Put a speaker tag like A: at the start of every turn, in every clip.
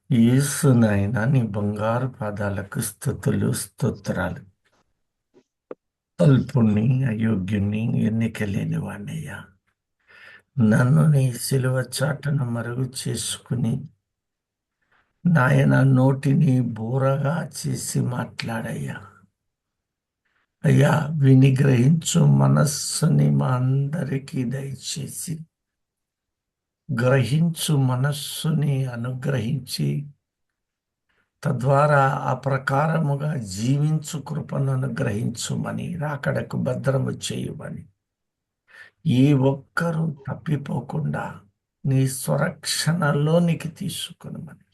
A: యేసు నాయనా, నీ బంగారు పాదాలకు స్తుతులు స్తోత్రాలు. అల్పుణ్ణి, అయోగ్యుణ్ణి, ఎన్నిక లేని వాణ్ణయ్యా, నన్ను నీ సిలువ చాటును మరుగు చేసుకుని నాయన నోటిని బూరగా చేసి మాట్లాడయ్యా. అయ్యా, విని గ్రహించు మనస్సుని మా అందరికీ దయచేసి గ్రహించు మనస్సుని అనుగ్రహించి తద్వారా ఆ ప్రకారముగా జీవించు కృపను అనుగ్రహించుమని, రాకడకు భద్రము చేయమని, ఏ ఒక్కరూ తప్పిపోకుండా నీ స్వరక్షణలోనికి తీసుకునమని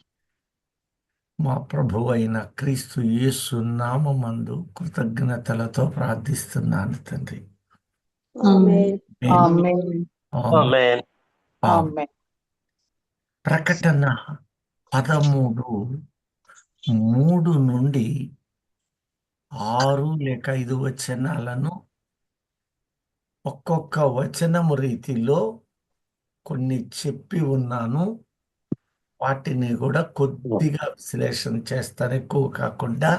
A: మా ప్రభు అయిన క్రీస్తు యేసు నామమందు కృతజ్ఞతలతో ప్రార్థిస్తున్నాను తండ్రి.
B: ఆమేన్.
A: ఆమేన్. ఆమేన్.
C: ఆమేన్.
A: ఆమేన్.
B: ఆమేన్.
A: ప్రకటన 13:3 నుండి 6 లేక 5 వచనాలను ఒక్కొక్క వచనము రీతిలో కొన్ని చెప్పి ఉన్నాను. వాటిని కూడా కొద్దిగా విశ్లేషణ చేస్తాను, ఎక్కువ కాకుండా.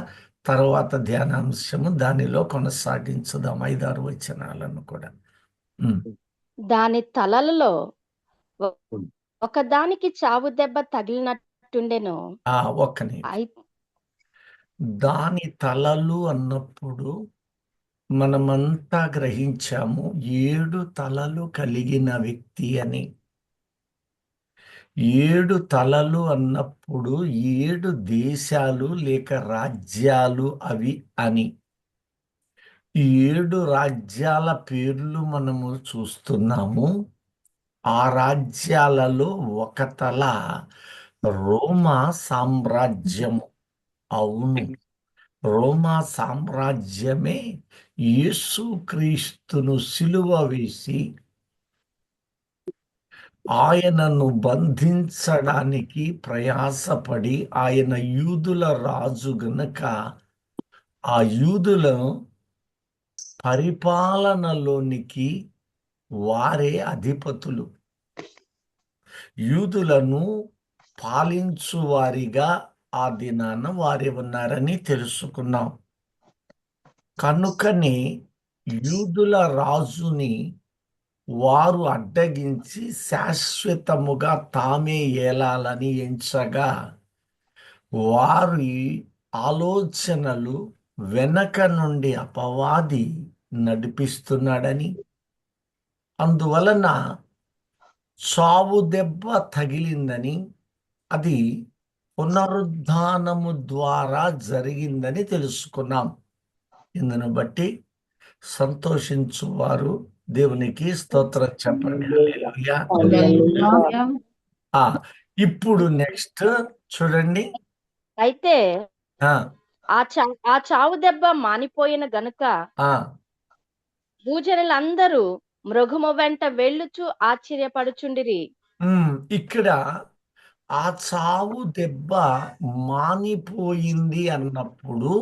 A: తర్వాత ధ్యానాంశము దానిలో కొనసాగించుదాం, 5-6 వచనాలను కూడా.
D: దాని తలలలో ఒకదానికి చావు దెబ్బ తగిలినట్టుండెను.
A: ఒక్కని దాని తలలు అన్నప్పుడు మనమంతా గ్రహించాము 7 తలలు కలిగిన వ్యక్తి అని. 7 తలలు అన్నప్పుడు 7 దేశాలు లేక రాజ్యాలు అవి అని. 7 రాజ్యాల పేర్లు మనము చూస్తున్నాము. ఆ రాజ్యాలలో ఒక తల రోమా సామ్రాజ్యము. అవును, రోమా సామ్రాజ్యమే యేసుక్రీస్తును సిలువ వేసి ఆయనను బంధించడానికి ప్రయాసపడి, ఆయన యూదుల రాజు గనుక ఆ యూదుల పరిపాలనలోనికి వారే అధిపతులు. యూదులను పాలించువారిగా ఆ దినాన వారే ఉన్నారని తెలుసుకున్నాం. కనుకనే యూదుల రాజుని వారు అడ్డగించి శాశ్వతముగా తామే ఏలాలని ఎంచగా, వారి ఆలోచనలు వెనక నుండి అపవాది నడిపిస్తున్నాడని, అందువలన చావు దెబ్బ తగిలిందని, అది పునరుద్ధానము ద్వారా జరిగిందని తెలుసుకున్నాం. ఇందును బట్టి సంతోషించువారు దేవునికి స్తోత్రం చెప్పండి. హల్లెలూయా. ఇప్పుడు నెక్స్ట్ చూడండి.
D: అయితే
A: ఆ
D: ఆ చావు దెబ్బ మానిపోయిన గనుక భూజనులందరూ మృగము వెంట వెళ్ళుచు ఆశ్చర్యపడుచుండిరి.
A: ఇక్కడ ఆ చావు దెబ్బ మానిపోయింది అన్నప్పుడు,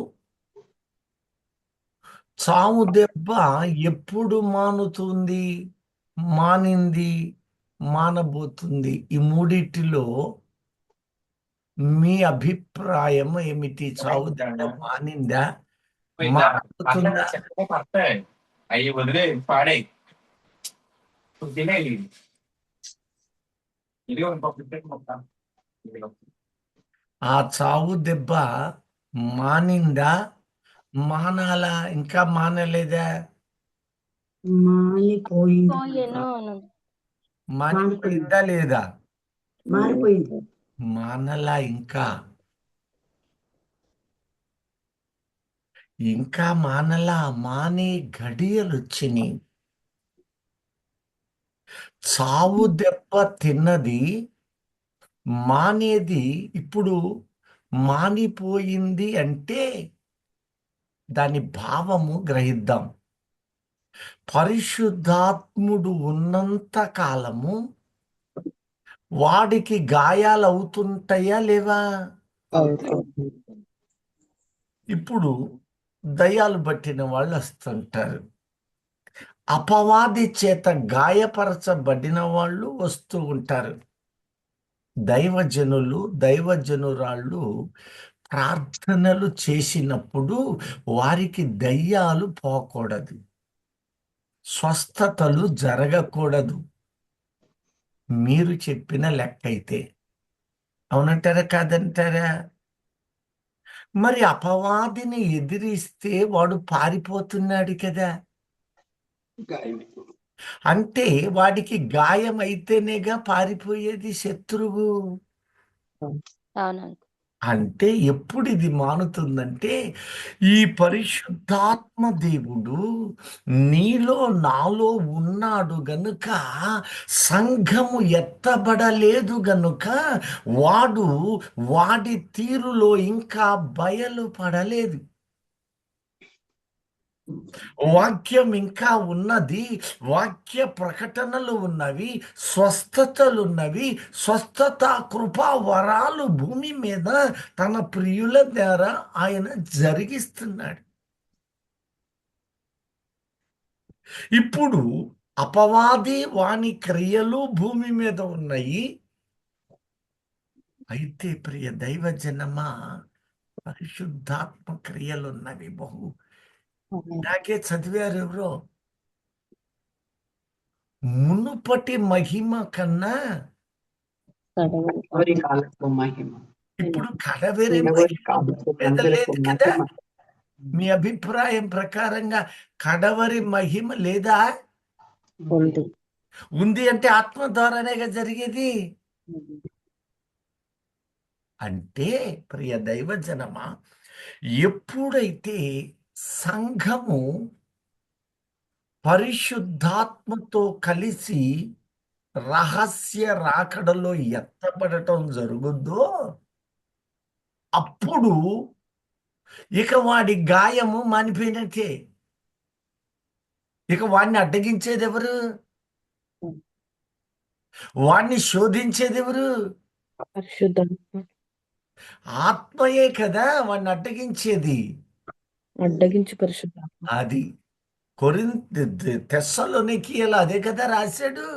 A: చావు దెబ్బ ఎప్పుడు మానుతుంది, మానింది, మానబోతుంది? ఈ మూడిటిలో మీ అభిప్రాయం ఏమిటి? చావు దెబ్బ మానిందా, మానబోతుందా?
C: అవి వదిలే పాడే
A: ఆ చావు దెబ్బ మానిందా, మానాలా, ఇంకా మానలేదా?
D: పోయెను.
A: మానిపోయిందా లేదా?
B: మారిపోయింది.
A: మానలా, ఇంకా మానలా. మానే గడియలు వచ్చినాయి. చావు దెబ్బ తిన్నది మానేది ఇప్పుడు మానిపోయింది అంటే దాని భావము గ్రహిద్దాం. పరిశుద్ధాత్ముడు ఉన్నంత కాలము వాడికి గాయాలు అవుతుంటాయా లేవా? ఇప్పుడు దయ్యాలు పట్టిన వాళ్ళు వస్తుంటారు, అపవాది చేత గాయపరచబడిన వాళ్ళు వస్తూ ఉంటారు. దైవజనురాళ్ళు ప్రార్థనలు చేసినప్పుడు వారికి దయ్యాలు పోకూడదు, స్వస్థతలు జరగకూడదు. మీరు చెప్పిన లెక్క అయితే అవునంటారా కాదంటారా? మరి అపవాదిని ఎదిరిస్తే వాడు పారిపోతున్నాడు కదా. అంటే వాడికి గాయం అయితేనేగా పారిపోయేది శత్రువు.
D: అవునండి.
A: అంటే ఎప్పుడు ఇది మానుతుందంటే, ఈ పరిశుద్ధాత్మ దేవుడు నీలో నాలో ఉన్నాడు గనుక, సంఘము ఎత్తబడలేదు గనుక వాడి తీరులో ఇంకా బయలుపడలేదు. వాక్యం ఇంకా ఉన్నది, వాక్య ప్రకటనలు ఉన్నవి, స్వస్థతలు ఉన్నవి, స్వస్థత కృపా వరాలు భూమి మీద తన ప్రియుల ద్వారా ఆయన జరిగిస్తున్నాడు. ఇప్పుడు అపవాది వాని క్రియలు భూమి మీద ఉన్నాయి. అయితే ప్రియ దైవజనమా, పరిశుద్ధాత్మ క్రియలు ఉన్నవి బహు. నాకే చదివారు ఎవరో, మునుపటి మహిమ కన్నా
B: కడవరి కాలపు మహిమ.
A: ఇప్పుడు కడవరి
B: కడవరి
A: మహిమ
B: కాలపు
A: మీద లేదు కదా.
B: మహిమ.
A: మీ అభిప్రాయం ప్రకారంగా కడవరి మహిమ లేదా?
B: ఉంది.
A: ఉంది అంటే ఆత్మ ద్వారానేగా జరిగేది. అంటే ప్రియ దైవజనమా, ఎప్పుడైతే సంఘము పరిశుద్ధాత్మతో కలిసి రహస్య రాకడలో ఎత్తబడటం జరుగుద్దో, అప్పుడు ఇక వాడి గాయము మానిపోయినట్టే. ఇక వాడిని అడ్డగించేది ఎవరు? వాడిని శోధించేది ఎవరు? ఆత్మయే కదా వాడిని అడ్డగించేది.
B: అడ్డగించి పరిశుద్ధాత్మ.
A: అది తెస్సలోనికీయులు అదే కదా రాశాడు.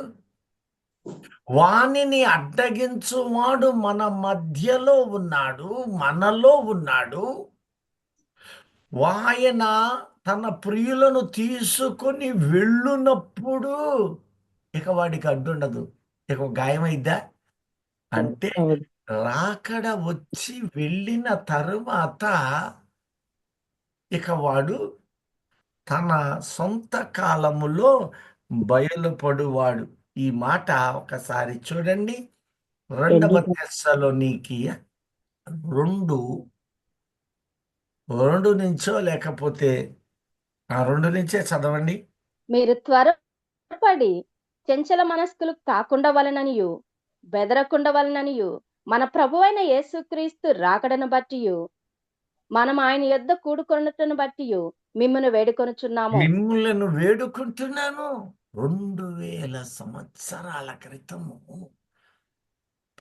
A: వానిని అడ్డగించువాడు మన మధ్యలో ఉన్నాడు, మనలో ఉన్నాడు. ఆయన తన ప్రియులను తీసుకొని వెళ్ళునప్పుడు ఇక వాడికి అడ్డుండదు. ఇక గాయమైద్దా అంటే, రాకడ వచ్చి వెళ్ళిన తరువాత ఇక వాడు తన సొంత కాలములో బయలుపడువాడు. ఈ మాట ఒకసారి చూడండి. 2 తెస్సలోనికీయ 2 నుంచో లేకపోతే 2 నుంచే చదవండి.
D: మీరు త్వరపడి చంచల మనస్కులు కాకుండా వలననియు బెదరకుండా వలననియు మన ప్రభువైన యేసుక్రీస్తు రాకడను బట్టియు మనం ఆయన యొద్ద కూడుకొనుటను బట్టియు మిమ్మును వేడుకొనుచున్నాము.
A: మిమ్ములను వేడుకుంటున్నాను. 2000 సంవత్సరాల క్రితము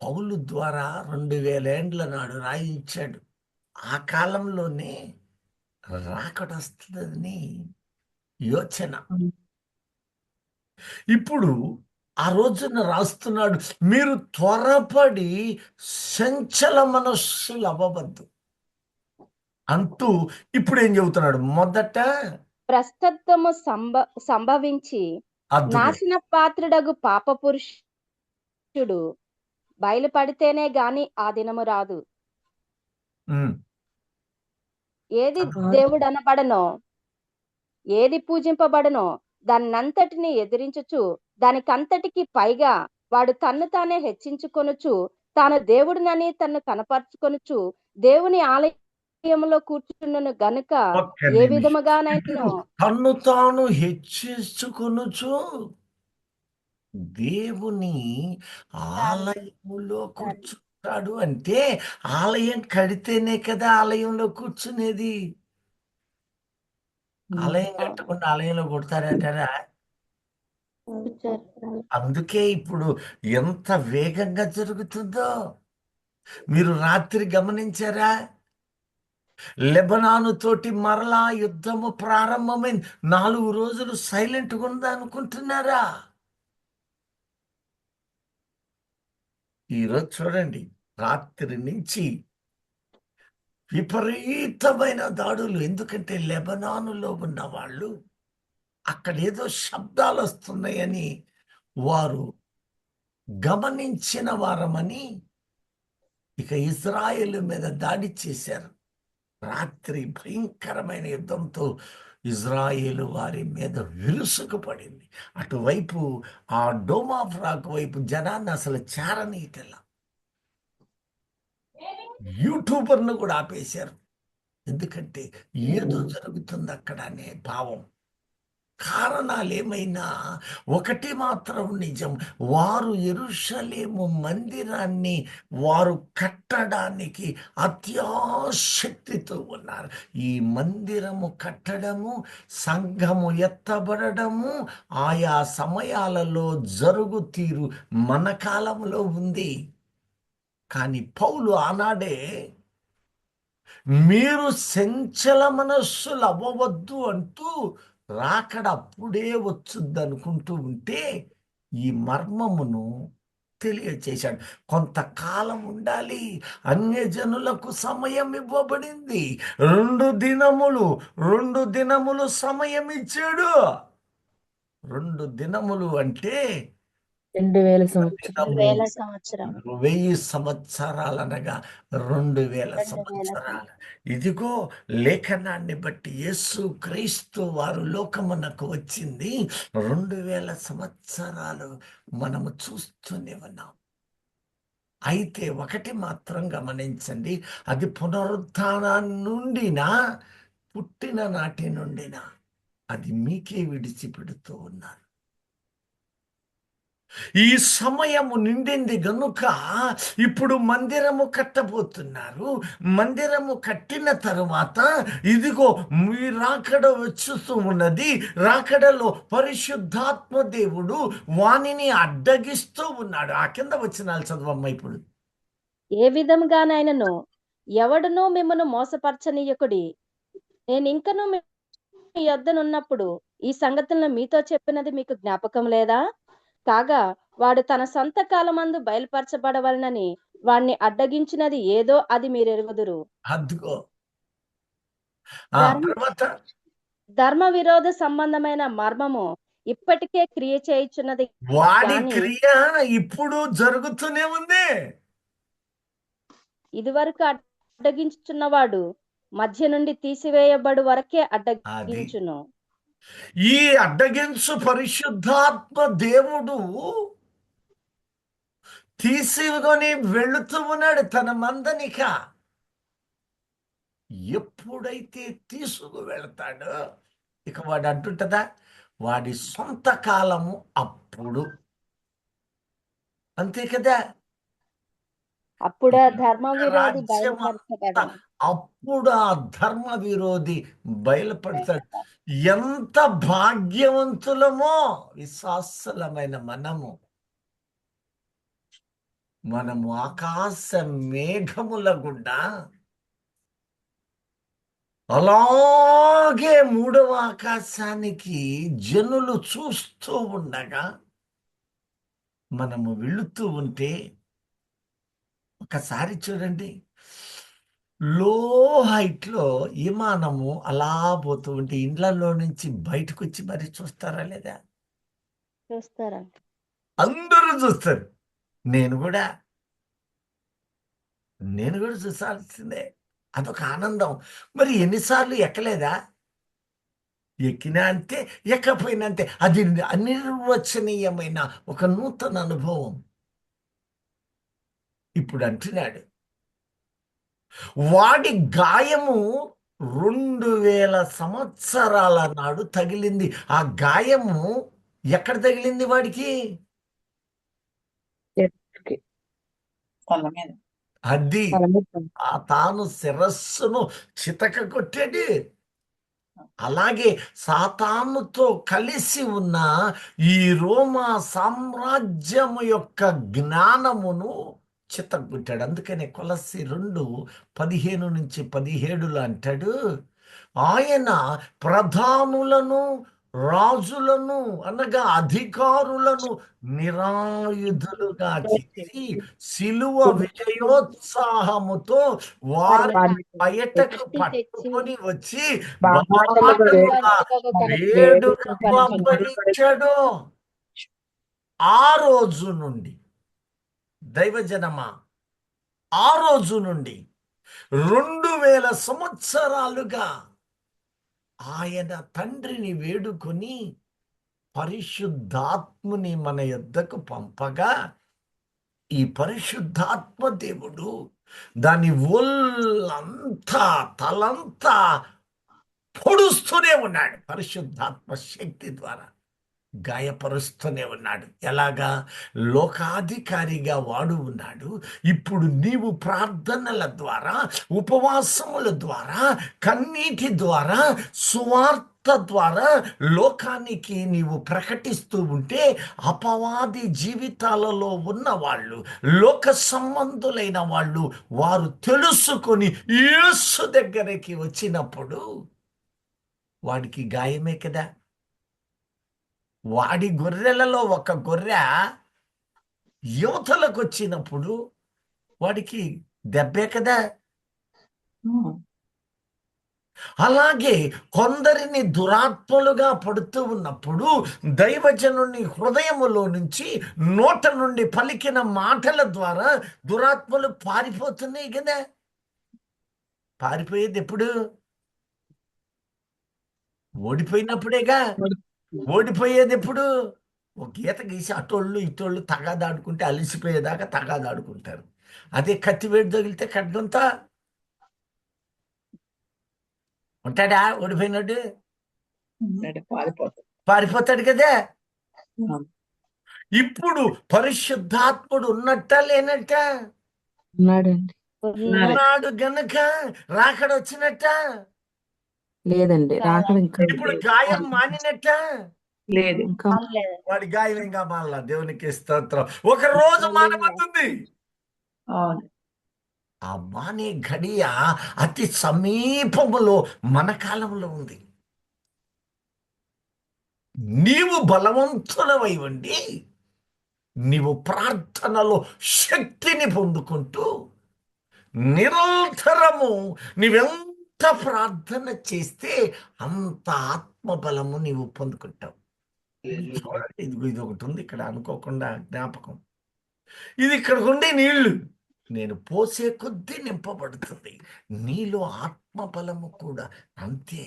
A: పౌలు ద్వారా 2000 ఏండ్ల నాడు రాయించాడు. ఆ కాలంలోనే రాకడొస్తుందని యోచన. ఇప్పుడు ఆ రోజున రాస్తున్నాడు, మీరు త్వరపడి సంచల మనస్సులు అవ్వవద్దు అంటూ ఇప్పుడు ఏం చెబుతున్నాడు? మొదట
D: ప్రస్తుతము సంభవించి నాశన పాత్రుడగు పాప పురుషుడు బయలుపడితేనే గాని ఆ దినము రాదు. ఏది దేవుడు అనబడనో, ఏది పూజింపబడనో దాన్నంతటిని ఎదిరించుచు దానికంతటికి పైగా వాడు తన్ను తానే హెచ్చించుకొనుచు తాను దేవుడినని తన్ను కనపరుచుకొనుచు దేవుని ఆలయంలో కూర్చున్నను గనుక ఏ విధముగానైనా
A: తన్ను తాను హెచ్చించుకొనుచు దేవుని ఆలయములో కూర్చుంటాడు. అంటే ఆలయం కడితేనే కదా ఆలయంలో కూర్చునేది. ఆలయం కట్టకుండా ఆలయంలో కొడతారంటారా? అందుకే ఇప్పుడు ఎంత వేగంగా జరుగుతుందో మీరు రాత్రి గమనించారా? లెబనాను తోటి మరలా యుద్ధము ప్రారంభమైంది. 4 రోజులు సైలెంట్గా ఉందా అనుకుంటున్నారా? ఈరోజు చూడండి, రాత్రి నుంచి విపరీతమైన దాడులు. ఎందుకంటే లెబనానులో ఉన్న వాళ్ళు అక్కడ ఏదో శబ్దాలు వస్తున్నాయని వారు గమనించిన వారమని ఇక ఇజ్రాయేలు మీద దాడి చేశారు. రాత్రి భయంకరమైన యుద్ధంతో ఇజ్రాయేలు వారి మీద విరుసుకుపడింది. అటువైపు ఆ డోమ్ ఆఫ్ రాక్ వైపు జనాన్ని అసలు చేరనీయటలా. యూట్యూబర్ను కూడా ఆపేశారు. ఎందుకంటే ఏదో జరుగుతుంది అక్కడ అనే భావం. కారణాలు ఏమైనా ఒకటి మాత్రం నిజం, వారు యెరూషలేము మందిరాన్ని వారు కట్టడానికి అత్యాశక్తితో ఉన్నారు. ఈ మందిరము కట్టడము, సంఘము ఎత్తబడము ఆయా సమయాలలో జరుగు తీరు మన కాలంలో ఉంది. కానీ పౌలు ఆనాడే మీరు సంచల మనస్సులు అవ్వవద్దు అంటూ రాకడ అప్పుడే వచ్చుద్ది అనుకుంటూ ఉంటే ఈ మర్మమును తెలియచేశాడు. కొంతకాలం ఉండాలి, అన్యజనులకు సమయం ఇవ్వబడింది. 2 దినములు సమయం ఇచ్చాడు. 2 దినములు అంటే
B: 2000 సంవత్సరాలు.
D: 2000 సంవత్సరాలు.
A: 1000 సంవత్సరాలు అనగా 2000 సంవత్సరాలు. ఇదిగో లేఖనాన్ని బట్టి యేసు క్రీస్తు వారు లోకమునకు వచ్చింది 2000 సంవత్సరాలు మనము చూస్తూనే ఉన్నాం. అయితే ఒకటి మాత్రం గమనించండి, అది పునరుత్థానం నుండినా పుట్టిన నాటి నుండినా అది మీకే విడిచిపెడుతూ ఉన్నారు. ఈ సమయము నిండింది గనుక ఇప్పుడు మందిరము కట్టబోతున్నారు. మందిరము కట్టిన తరువాత ఇదిగో మీ రాకడ వచ్చుతూ ఉన్నది. రాకడలో పరిశుద్ధాత్మ దేవుడు వానిని అడ్డగిస్తూ ఉన్నాడు. ఆ కింద వచనాలు చదవమ్మ ఇప్పుడు.
D: ఏ విధముగానైనను ఎవడునూ మిమ్మను మోసపరచనీయకుడి. నేను ఇంకను మీ యొద్దనున్నప్పుడు ఈ సంగతులను మీతో చెప్పినది మీకు జ్ఞాపకం లేదా? కాగా వాడు తన సొంత కాలమందు బయలుపరచబడవలనని వాణ్ణి అడ్డగించినది ఏదో అది మీరెరుగుదురు.
A: అద్దుకో ఆ
D: ధర్మ
A: తర్వాత
D: ధర్మ విరోధ సంబంధమైన మర్మము ఇప్పటికే క్రియ చేయుచున్నది
A: వాడి
D: గాని
A: క్రియ ఇప్పుడు జరుగుతూనే ఉంది.
D: ఇదివరకు అడ్డగించుచున్నవాడు మధ్య నుండి తీసివేయబడు వరకే
A: అది
D: అడ్డగించును.
A: ఈ అడ్డగించు పరిశుద్ధాత్మ దేవుడు తీసుకొని వెళుతూ ఉన్నాడు తన మందనిక. ఎప్పుడైతే తీసుకు వెళతాడో ఇక వాడు అంటుంటదా, వాడి సొంత కాలము అప్పుడు. అంతే కదా.
D: అప్పుడు ఆ ధర్మ విరోధి
A: రాజ్యం
D: బయలుపరచబడను.
A: అప్పుడు ఆ ధర్మ విరోధి బయలుపడతాడు. ఎంత భాగ్యవంతులమో విశ్వాసులమైన మనము ఆకాశ మేఘముల గుండా అలాగే 3వ ఆకాశానికి జనులు చూస్తూ ఉండగా మనము వెళుతూ ఉంటే ఒకసారి చూడండి, లో హైట్ లో విమానము అలా పోతూ ఉంటే ఇండ్లలో నుంచి బయటకు వచ్చి మరి చూస్తారా లేదా?
D: చూస్తారా?
A: అందరూ చూస్తారు. నేను కూడా చూసాల్సిందే. అదొక ఆనందం. మరి ఎన్నిసార్లు ఎక్కలేదా? ఎక్కినా అంతే, ఎక్కపోయినా అంతే. అది అనిర్వచనీయమైన ఒక నూతన అనుభవం. ఇప్పుడు అంటున్నాడు, వాడి గాయము 2000 సంవత్సరాల నాడు తగిలింది. ఆ గాయము ఎక్కడ తగిలింది వాడికి?
B: చెట్టుకి.
A: అది
B: తల మీద.
A: తాను శిరస్సును చితక కొట్టాడు. అలాగే సాతానుతో కలిసి ఉన్న ఈ రోమా సామ్రాజ్యము యొక్క జ్ఞానమును చిత్తగొట్టాడు. అందుకనే కొలస్సీ 2:15-17 అంటాడు, ఆయన ప్రధానులను రాజులను అనగా అధికారులను నిరాయుధులుగా చేసి సిలువ విజయోత్సాహముతో వారిని బయటకు పట్టుకొని వచ్చి బహుమానముగా వేడుకకు అప్పగించాడు. ఆ రోజు నుండి దైవజనమా, ఆ రోజు నుండి 2000 సంవత్సరాలుగా ఆయన తండ్రిని వేడుకొని పరిశుద్ధాత్ముని మన యొద్దకు పంపగా ఈ పరిశుద్ధాత్మ దేవుడు దాని ఒళ్ళంతా తలంతా పొడుస్తూనే ఉన్నాడు. పరిశుద్ధాత్మ శక్తి ద్వారా గాయపరుస్తూనే ఉన్నాడు. ఎలాగా? లోకాధికారిగా వాడు ఉన్నాడు. ఇప్పుడు నీవు ప్రార్థనల ద్వారా, ఉపవాసముల ద్వారా, కన్నీటి ద్వారా, సువార్త ద్వారా లోకానికి నీవు ప్రకటిస్తూ ఉంటే అపవాది జీవితాలలో ఉన్న వాళ్ళు, లోక సంబంధులైన వాళ్ళు, వారు తెలుసుకొని యేసు దగ్గరికి వచ్చినప్పుడు వాడికి గాయమే కదా. వాడి గొర్రెలలో ఒక గొర్రె యువతలకు వచ్చినప్పుడు వాడికి దెబ్బే కదా. అలాగే కొందరిని దురాత్మలుగా పడుతూ ఉన్నప్పుడు దైవజనుని హృదయములో నుంచి, నోట నుండి పలికిన మాటల ద్వారా దురాత్మలు పారిపోతున్నాయి కదా. పారిపోయేది ఎప్పుడు? ఓడిపోయినప్పుడేగా. ఓడిపోయేది ఎప్పుడు? ఒక గీత గీసి అటోళ్ళు ఇటోళ్ళు తగాదాడుకుంటే అలిసిపోయేదాకా తగాదాడుకుంటారు. అదే కత్తివేటు తగిలితే ఖడ్గంతా ఉంటాడా? ఓడిపోయినాడు పారిపోతాడు కదా. ఇప్పుడు పరిశుద్ధాత్ముడు ఉన్నట్ట లేనట్ట?
B: ఉన్నాడండి.
A: ఉన్నాడు గనక రాకడ వచ్చినట్ట
B: లేదండి, రాకడ ఇంకా
A: ఇప్పుడు గాయం మానినట్ట
B: లేదు. ఇంకా
A: వాడి గాయం ఇంకా మానలా. దేవునికి స్తోత్రం. ఒక రోజు మానబోతుంది. ఆ మానే ఘడియ అతి సమీపములో మన కాలంలో ఉంది. నీవు బలవంతులవై ఉండి నీవు ప్రార్థనలో శక్తిని పొందుకుంటూ నిరంతరము నీవెంత ప్రార్థన చేస్తే అంత ఆత్మబలము నీవు పొందుకుంటావు. చూడండి, ఇది ఒకటి ఉంది ఇక్కడ, అనుకోకుండా జ్ఞాపకం. ఇది ఇక్కడ ఉండే నీళ్లు నేను పోసే కొద్దీ నింపబడుతుంది. నీలో ఆత్మబలము కూడా అంతే.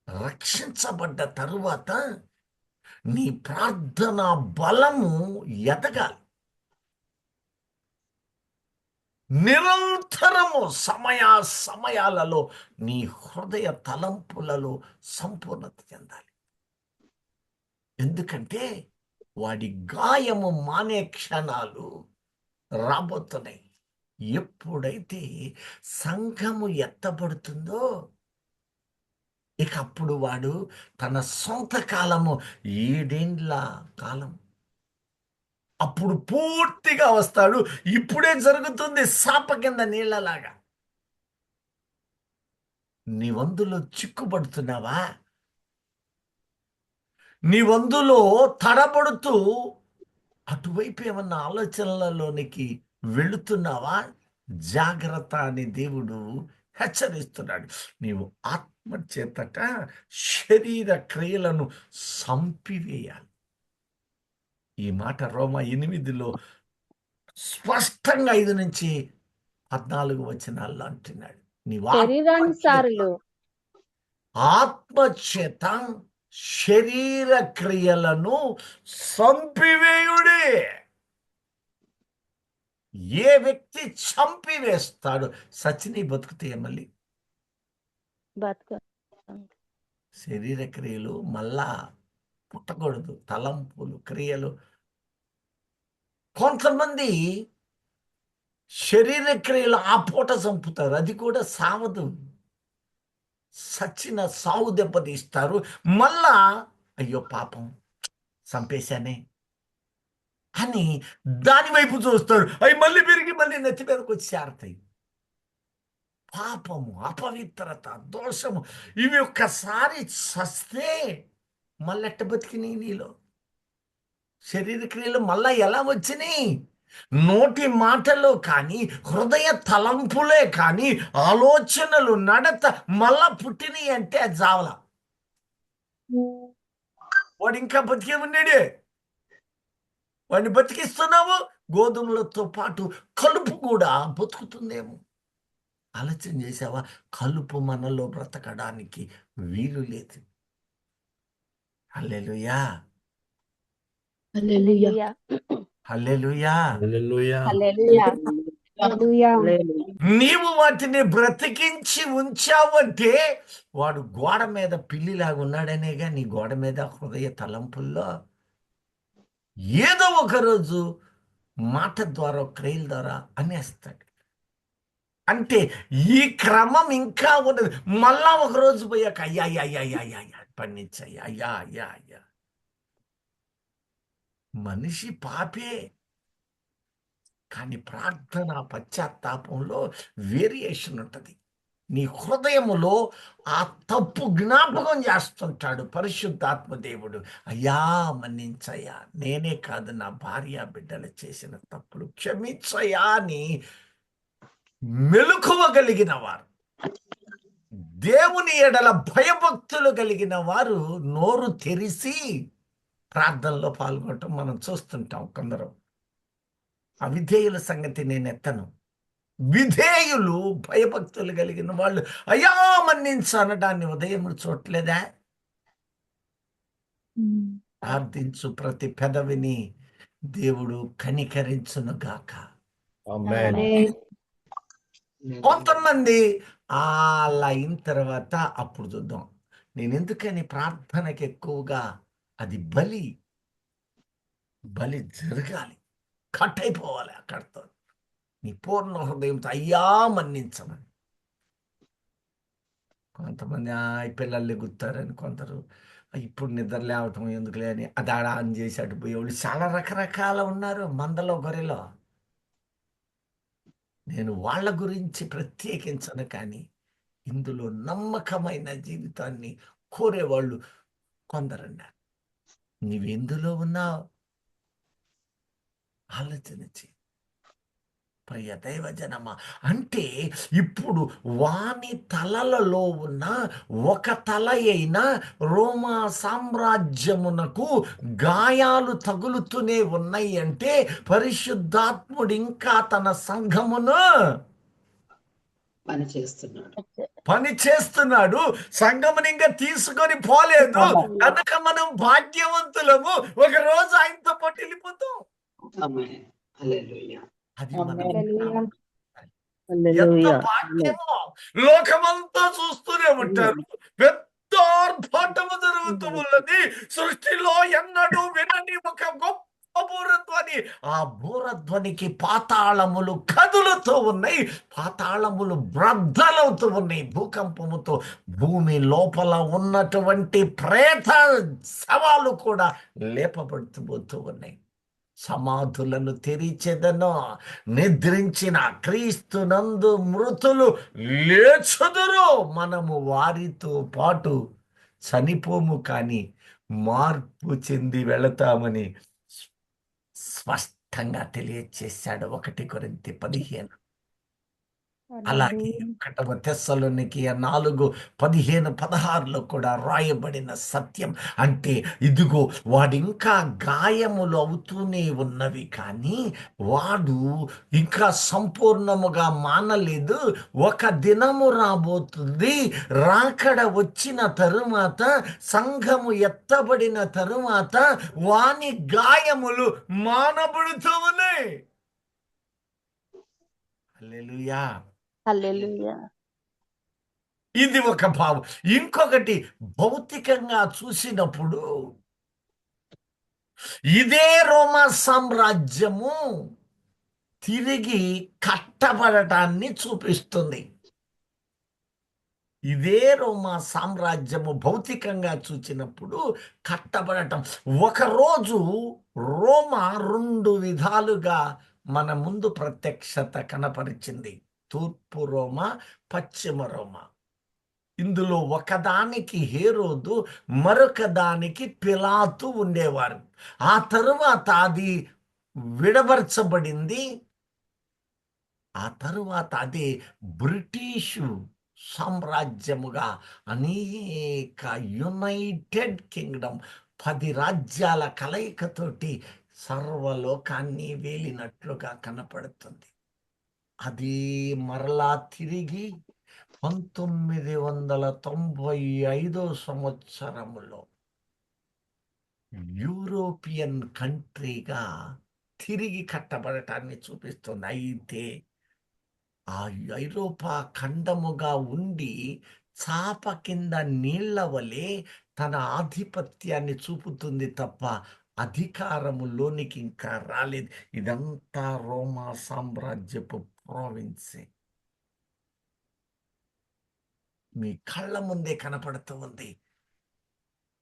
A: రక్షించబడ్డ తరువాత నీ ప్రార్థన బలము ఎదగాలి. నిరంతరము సమయాలలో నీ హృదయ తలంపులలో సంపూర్ణత చెందాలి. ఎందుకంటే వాడి గాయము మానే క్షణాలు రాబోతున్నాయి. ఎప్పుడైతే సంఘము ఎత్తబడుతుందో ఇక అప్పుడు వాడు తన సొంత కాలము 7 ఏండ్ల కాలం అప్పుడు పూర్తిగా వస్తాడు. ఇప్పుడే జరుగుతుంది సాప కింద నీళ్ళలాగా. నీ వందులో చిక్కుపడుతున్నావా? నీ వందులో తడబడుతూ అటువైపు ఏమన్నా ఆలోచనలలోనికి వెళుతున్నావా? జాగ్రత్త అని దేవుడు హెచ్చరిస్తున్నాడు. నీవు ఆత్మ చేతట శరీర క్రియలను సంపివేయాలి. ఈ మాట రోమా 8లో స్పష్టంగా 5 నుంచి 14 వచనాల్లో అంటున్నాడు. నీవు
D: శరీరానుసారులు
A: ఆత్మ చేత శరీర క్రియలను సంపివేయుడే. ఏ వ్యక్తి చంపివేస్తాడు? సచిని బతుకుతే మళ్ళీ
D: బతుకు
A: శరీర క్రియలు మళ్ళా పుట్టకూడదు. తలంపులు, క్రియలు. కొంతమంది శరీర క్రియలు ఆ పూట చంపుతారు, అది కూడా సావదు. సచిన సావు దెబ్బతీస్తారు. మళ్ళా అయ్యో పాపం చంపేశానే అని దాని వైపు చూస్తాడు. అవి మళ్ళీ పెరిగి మళ్ళీ నెత్తి మీదకి వచ్చి చేరతాయి. పాపము, అపవిత్రత, దోషము ఇవి ఒక్కసారి చస్తే మళ్ళెట్ట బతికినాయి నీలో? శరీర క్రియలు మళ్ళా ఎలా వచ్చినాయి? నోటి మాటలో కానీ, హృదయ తలంపులే కానీ, ఆలోచనలు, నడత మళ్ళా పుట్టినాయి అంటే అది జావల. వాడు ఇంకా బతికే ఉన్నాడే. వాడిని బతికిస్తున్నావు. గోధుమలతో పాటు కలుపు కూడా బతుకుతుందేమో. ఆలోచన చేసావా? కలుపు మనలో బ్రతకడానికి వీలు లేదు. హల్లెలూయా,
B: హల్లెలూయా.
A: హల్లెలూయా.
C: హల్లెలూయా.
D: హల్లెలూయా.
B: హల్లెలూయా.
A: నీవు వాటిని బ్రతికించి ఉంచావంటే వాడు గోడ మీద పిల్లిలాగా ఉన్నాడనేగా. నీ గోడ మీద హృదయ తలంపుల్లో ఏదో ఒక రోజు మాట ద్వారా, క్రియల ద్వారా అనేస్తాడు. అంటే ఈ క్రమం ఇంకా ఉన్నది. మళ్ళా ఒక రోజు పోయాక అయ్యా అయ్యా అయ్యా అయ్యా అయ్యా అయ్యా పండించయ్యా అయ్యా అయ్యా అయ్యా. మనిషి పాపే, కానీ ప్రార్థన పశ్చాత్తాపంలో వేరియేషన్ ఉంటుంది. నీ హృదయములో ఆ తప్పు జ్ఞాపకం చేస్తుంటాడు పరిశుద్ధాత్మ దేవుడు. అయ్యా మన్నించయ్యా, నేనే కాదు నా భార్య బిడ్డలు చేసిన తప్పులు క్షమించయ్యా అని మెలకువగలిగిన వారు, దేవుని ఎడల భయభక్తులు కలిగిన వారు నోరు తెరిసి ప్రార్థనలో పాల్గొనటం మనం చూస్తుంటాం. కొందరు అవిధేయుల సంగతి నేను ఎత్తను. విధేయులు, భయభక్తులు కలిగిన వాళ్ళు అయ్యా మన్నించు అనడాన్ని ఉదయం చూడలేదా? ప్రార్థించు ప్రతి పెదవిని దేవుడు కనికరించును గాక.
C: ఆమేన్.
A: కొంతమంది అలా అయిన తర్వాత అప్పుడు చూద్దాం. నేను ఎందుకని ప్రార్థనకి ఎక్కువగా అది బలి జరగాలి, కట్ అయిపోవాలి అక్కడితో. నీ పూర్ణ హృదయంతో అయ్యా మన్నించమని. కొంతమంది ఈ పిల్లలు లెగుతారని, కొందరు ఇప్పుడు నిద్ర లేవటం ఎందుకులే అని అది ఆన్ చేసి అటు పోయేవాళ్ళు చాలా రకరకాల ఉన్నారు మందలో, గొర్రెలో. నేను వాళ్ళ గురించి ప్రత్యేకించను, కానీ ఇందులో నమ్మకమైన జీవితాన్ని కోరేవాళ్ళు కొందరన్నారు. నీవెందులో ఉన్నావు ఆలోచన చెయ్యి. ప్రియ దైవజనమా, అంటే ఇప్పుడు వాని తలలలో ఉన్న ఒక తల అయిన రోమా సామ్రాజ్యమునకు గాయాలు తగులుతూనే ఉన్నాయి. అంటే పరిశుద్ధాత్ముడు ఇంకా తన సంఘమును పని చేస్తున్నాడు. సంఘముని ఇంకా తీసుకొని పోలేదు కనుక మనం భాగ్యవంతులము. ఒక రోజు ఆయనతో పాటు వెళ్ళిపోతాం. అది మనం ఎంత భాగ్యమో. లోకమంతా చూస్తూనే ఉంటారు, పెద్ద ఆర్భాటము జరుగుతూ ఉన్నది. సృష్టిలో ఎన్నడూ వినని ఒక గొప్ప బూరధ్వని. ఆ బూరధ్వనికి పాతాళములు కదులుతూ ఉన్నాయి, పాతాళములు బ్రద్దలవుతూ ఉన్నాయి. భూకంపముతో భూమి లోపల ఉన్నటువంటి ప్రేత శవాలు కూడా లేపబడుతూ ఉన్నాయి. సమాధులను తెరిచెదను, నిద్రించిన క్రీస్తునందు మృతులు లేచుదురు. మనము వారితో పాటు చనిపోము, కానీ మార్పు చెంది వెళతామని స్పష్టంగా తెలియచేశాడు 1 కొరింథీ 15. అలాగే 1 తెస్సలోనికీ 4:15-16 కూడా రాయబడిన సత్యం. అంటే ఇదిగో వాడింకా గాయములు అవుతూనే ఉన్నవి, కానీ వాడు ఇంకా సంపూర్ణముగా మానలేదు. ఒక దినము రాబోతుంది, రాకడ వచ్చిన తరువాత, సంఘము ఎత్తబడిన తరువాత వాని గాయములు మానబడుతూ ఉన్నాయి. హల్లెలూయా,
D: హల్లెలూయా.
A: ఇది ఒక భావం. ఇంకొకటి భౌతికంగా చూసినప్పుడు ఇదే రోమా సామ్రాజ్యము తిరిగి కట్టబడటాన్ని చూపిస్తుంది. ఇదే రోమా సామ్రాజ్యము భౌతికంగా చూసినప్పుడు కట్టబడటం. ఒకరోజు రోమా 2 విధాలుగా మన ముందు ప్రత్యక్షత కనపరిచింది. తూర్పు రోమా, పశ్చిమ రోమా. ఇందులో ఒకదానికి హేరోదు, మరొక దానికి పిలాతు ఉండేవారు. ఆ తరువాత అది విడబరచబడింది. ఆ తరువాత అదే బ్రిటిషు సామ్రాజ్యముగా అనేక యునైటెడ్ కింగ్డమ్ 10 రాజ్యాల కలయికతోటి సర్వలోకాన్ని వేలినట్లుగా కనపడుతుంది. అది మరలా తిరిగి 1995 సంవత్సరములో యూరోపియన్ కంట్రీగా తిరిగి కట్టబడటాన్ని చూపిస్తుంది. అయితే ఆ ఐరోపా ఖండముగా ఉండి చాప కింద నీళ్ల వలె తన ఆధిపత్యాన్ని చూపుతుంది తప్ప అధికారములోనికి ఇంకా రాలేదు. ఇదంతా రోమా సామ్రాజ్యపు ప్రావిన్సే. మీ కళ్ళ ముందే కనపడుతూ ఉంది.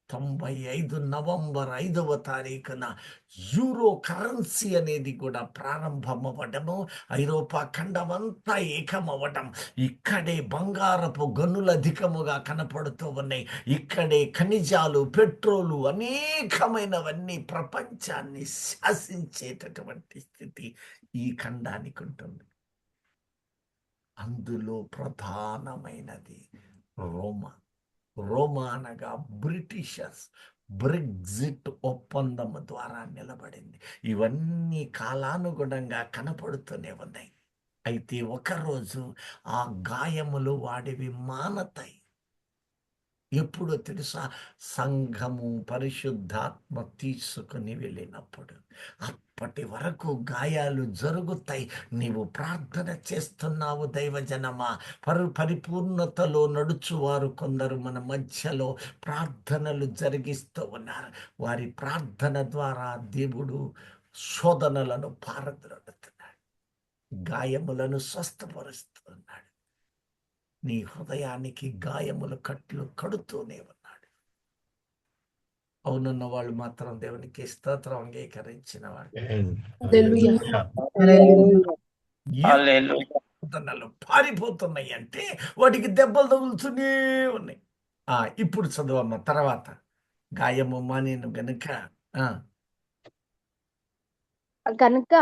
A: 95 నవంబర్ 5వ తారీఖున యూరో కరెన్సీ అనేది కూడా ప్రారంభమవ్వడము, ఐరోపా ఖండమంతా ఏకమవ్వడం. ఇక్కడే బంగారపు గనులు అధికముగా కనపడుతూ ఉన్నాయి. ఇక్కడే ఖనిజాలు, పెట్రోలు, అనేకమైనవన్నీ ప్రపంచాన్ని శాసించేటటువంటి స్థితి ఈ ఖండానికి ఉంటుంది. అందులో ప్రధానమైనది రోమా. రోమా అనగా బ్రిటిషర్స్. బ్రెగ్జిట్ ఒప్పందం ద్వారా నిలబడింది. ఇవన్నీ కాలానుగుణంగా కనపడుతూనే ఉన్నాయి. అయితే ఒకరోజు ఆ గాయములు వాడివి మానతాయి. ఎప్పుడో తెలుసా? సంఘము పరిశుద్ధాత్మ తీసుకుని వెళ్ళినప్పుడు. అప్పటి వరకు గాయాలు జరుగుతాయి. నీవు ప్రార్థన చేస్తున్నావు దైవజనమా. పరిపూర్ణతలో నడుచువారు కొందరు మన మధ్యలో ప్రార్థనలు జరిగిస్తూ ఉన్నారు. వారి ప్రార్థన ద్వారా దేవుడు శోధనలను పారద్రోలుతున్నాడు, గాయములను స్వస్థపరుస్తున్నాడు. నీ హృదయానికి గాయముల కట్లు కడుతూనే ఉన్నాడు. అవునున్న వాళ్ళు మాత్రం దేవునికి స్తోత్రం అంగీకరించిన వాళ్ళు. శోధనలు పారిపోతున్నాయి అంటే వాటికి దెబ్బలు తగులుతూనే ఉన్నాయి. ఇప్పుడు చదువమ్మ తర్వాత. గాయము మానేను గనుక
D: కనుక